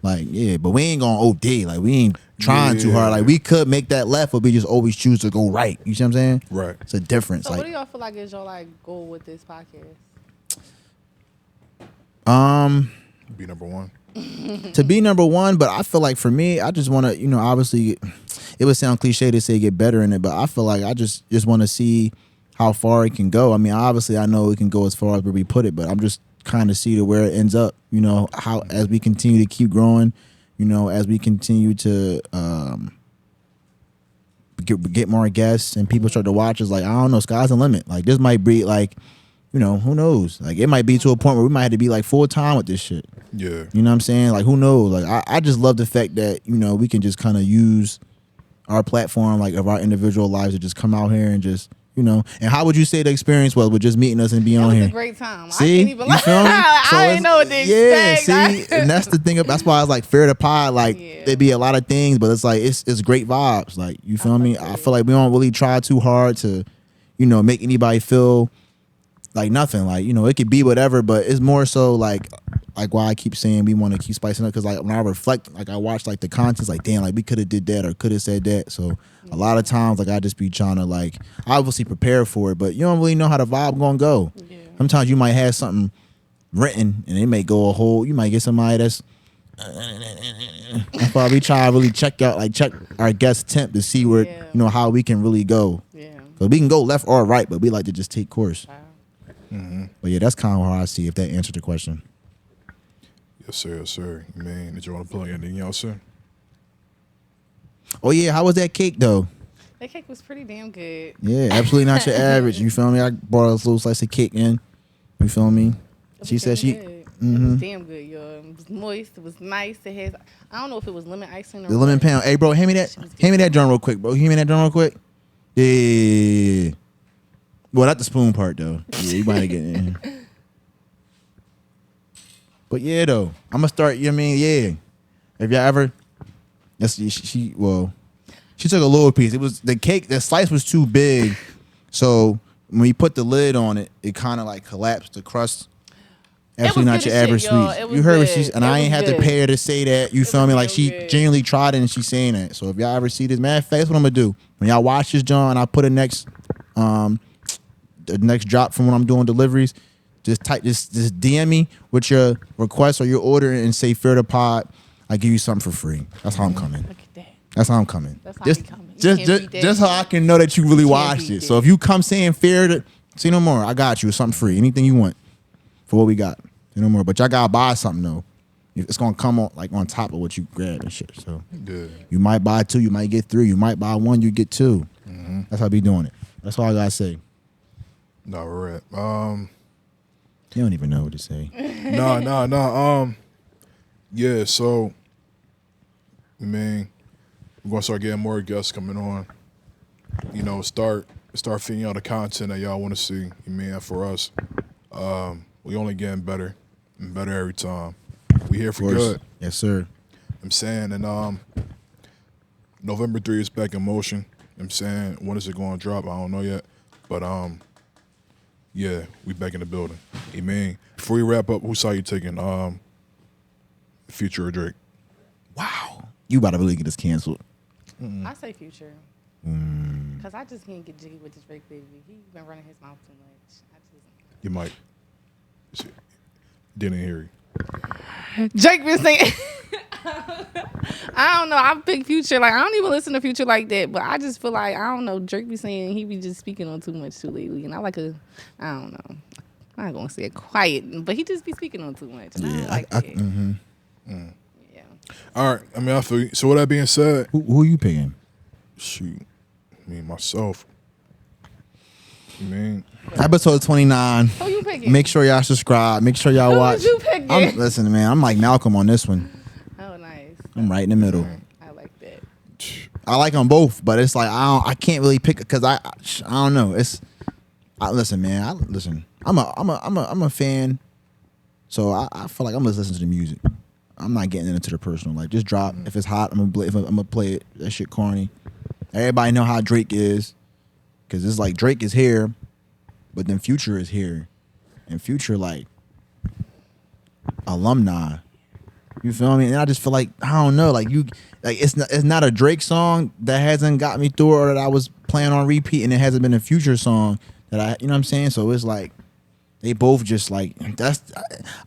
Speaker 2: like, yeah, but we ain't going OD. Like we ain't trying too hard. Like we could make that left, but we just always choose to go right. You see what I'm saying?
Speaker 1: Right.
Speaker 2: It's a difference.
Speaker 3: So
Speaker 2: like,
Speaker 3: what do y'all feel like is your like goal with this podcast?
Speaker 1: Be number one.
Speaker 2: to be number one, but I feel like for me, I just want to, obviously, it would sound cliche to say get better in it, but I feel like I just want to see how far it can go. I mean, obviously, I know it can go as far as where we put it, but I'm just kind of see to where it ends up. How as we continue to keep growing, as we continue to get more guests and people start to watch us. Like I don't know, sky's the limit. Like this might be like. Who knows? Like it might be to a point where we might have to be like full time with this shit.
Speaker 1: Yeah.
Speaker 2: You know what I'm saying? Like who knows? Like I just love the fact that, we can just kind of use our platform, like of our individual lives to just come out here and just, and how would you say the experience was with just meeting us and being
Speaker 3: It
Speaker 2: on
Speaker 3: was
Speaker 2: here?
Speaker 3: a great time.
Speaker 2: See?
Speaker 3: I can't even
Speaker 2: You feel me?
Speaker 3: I didn't know what to expect.
Speaker 2: Yeah, see? And that's the thing. That's why I was like, fair to pod, like,
Speaker 3: Yeah.
Speaker 2: there'd be a lot of things, but it's like, it's great vibes. Like, you feel me? I feel like we don't really try too hard to, make anybody feel like nothing. Like, it could be whatever, but it's more so like why I keep saying we want to keep spicing up, because like when I reflect, like I watch like the contents, like damn, like we could have did that or could have said that. So a lot of times, like I just be trying to like obviously prepare for it, but you don't really know how the vibe gonna go.
Speaker 3: Yeah.
Speaker 2: Sometimes you might have something written and it may go a whole. You might get somebody that's. That's why we try to really check our guest temp to see where
Speaker 3: Yeah.
Speaker 2: how we can really go.
Speaker 3: Yeah.
Speaker 2: So we can go left or right, but we like to just take course.
Speaker 3: Wow.
Speaker 2: But yeah, that's kind of how I see, if that answered the question.
Speaker 1: Yes, sir. Yes, sir. Man, did you want to plug anything else, sir?
Speaker 2: Oh yeah, how was that cake though?
Speaker 3: That cake was pretty damn good.
Speaker 2: Yeah, absolutely not your average. You feel me? I brought a little slice of cake in. You feel me?
Speaker 3: It
Speaker 2: She
Speaker 3: was
Speaker 2: said
Speaker 3: damn
Speaker 2: she.
Speaker 3: good.
Speaker 2: Mhm.
Speaker 3: It was damn good, yo. It was moist. It was nice. It has. I don't know if it was lemon icing or
Speaker 2: The lemon
Speaker 3: what.
Speaker 2: pound. Hey, bro, hand me that. Hand me that drum real quick, bro. Hand me that drum real quick. Yeah. Well, not the spoon part though. Yeah, you might get in. But yeah, though, I'm gonna start. You know what I mean? Yeah. Have y'all ever? Yes, she took a little piece. It was the cake. The slice was too big, so when you put the lid on it, it kind of like collapsed the crust. Absolutely not
Speaker 3: good
Speaker 2: your
Speaker 3: as
Speaker 2: average
Speaker 3: shit, y'all.
Speaker 2: sweets.
Speaker 3: It was
Speaker 2: You heard what
Speaker 3: good.
Speaker 2: she's, and
Speaker 3: It
Speaker 2: I ain't
Speaker 3: was
Speaker 2: have to
Speaker 3: good.
Speaker 2: pay her to say that. You
Speaker 3: It
Speaker 2: feel
Speaker 3: was
Speaker 2: me? Like
Speaker 3: real
Speaker 2: she
Speaker 3: good.
Speaker 2: genuinely tried it and she's saying that. So if y'all ever see this, matter of fact, that's what I'm gonna do. When y'all watch this, John, I put the next drop from when I'm doing deliveries. Just DM me with your request or your order and say fair to pod. I give you something for free. That's how I'm coming.
Speaker 3: Look at that.
Speaker 2: That's how I'm coming.
Speaker 3: That's how
Speaker 2: just,
Speaker 3: he coming. You
Speaker 2: just,
Speaker 3: can't
Speaker 2: just,
Speaker 3: beat that
Speaker 2: just how I can know that you really
Speaker 3: can't
Speaker 2: watched
Speaker 3: beat
Speaker 2: it. So
Speaker 3: that.
Speaker 2: if you come saying fair to say no more, I got you. It's something free. Anything you want for what we got. Say no more. But y'all gotta buy something though. It's gonna come on top of what you grab and shit. So
Speaker 1: Yeah.
Speaker 2: you might buy two, you might get three, you might buy one, you get two.
Speaker 1: Mm-hmm.
Speaker 2: That's how I be doing it. That's all I gotta say.
Speaker 1: No, we're at.
Speaker 2: You don't even know what to say.
Speaker 1: No. Yeah, so, man, we're gonna start getting more guests coming on. Start feeding y'all the content that y'all want to see. For us, we only getting better and better every time. We here for good.
Speaker 2: Yes, sir.
Speaker 1: I'm saying, and November 3 is back in motion. I'm saying, when is it going to drop? I don't know yet, but yeah, we back in the building. Amen. Before we wrap up, who saw you taking Future or Drake?
Speaker 2: Wow. You about to really get this canceled.
Speaker 3: I say Future. Cause I just can't get jiggy with this Drake baby. He been running his mouth too much.
Speaker 1: You might. Didn't hear you.
Speaker 3: Drake been saying. I don't know. I pick Future. Like I don't even listen to Future like that. But I just feel like I don't know. Drake be saying he be just speaking on too much too lately, and I don't know. I'm not gonna say it quiet, but he just be speaking on too much. And I don't like that. Yeah.
Speaker 1: All right. I feel you. So with that being said,
Speaker 2: Who you picking?
Speaker 1: shoot, myself.
Speaker 2: Episode 29.
Speaker 3: Who you picking?
Speaker 2: Make sure y'all subscribe. Make sure y'all
Speaker 3: Who
Speaker 2: watch.
Speaker 3: was you picking?
Speaker 2: Listen, man, I'm like Malcolm on this one.
Speaker 3: Oh, nice.
Speaker 2: I'm right in the middle.
Speaker 3: I like that.
Speaker 2: I like them both, but it's like I can't really pick because I don't know. Listen, man. Listen. I'm a fan, so I feel like I'm gonna listen to the music. I'm not getting into the personal. Like just drop. If it's hot, I'm gonna play it. That shit corny. Everybody know how Drake is, because it's like Drake is here. but then Future is here, and Future like alumni. You feel me? And I just feel like I don't know, like it's not a Drake song that hasn't got me through or that I was playing on repeat, and it hasn't been a Future song that you know what I'm saying? So it's like they both just like I'm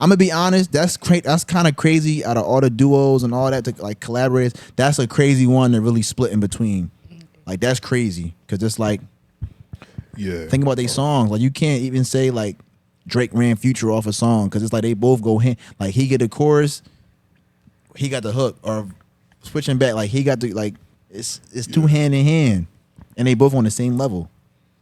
Speaker 2: gonna be honest, that's kind of crazy out of all the duos and all that to like collaborators. That's a crazy one to really split in between. Like that's crazy because it's like think about these songs. Like you can't even say like Drake ran Future off a song because it's like they both go hand. Like he get the chorus, he got the hook, or switching back like he got the like it's two hand in hand, and they both on the same level.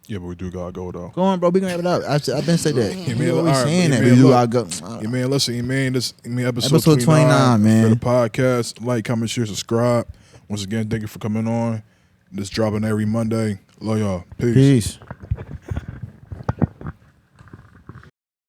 Speaker 1: Yeah, but we do gotta go though.
Speaker 2: Go on, bro. We gonna have it up. I've been said that.
Speaker 1: Yeah,
Speaker 2: We
Speaker 1: man,
Speaker 2: always
Speaker 1: all right,
Speaker 2: saying
Speaker 1: but
Speaker 2: that.
Speaker 1: yeah,
Speaker 2: We
Speaker 1: man,
Speaker 2: gotta go.
Speaker 1: Yeah, man, listen, man, episode
Speaker 2: Episode 29, man.
Speaker 1: For the podcast, like, comment, share, subscribe. Once again, thank you for coming on. This dropping every Monday. Love y'all. Peace.
Speaker 2: Peace.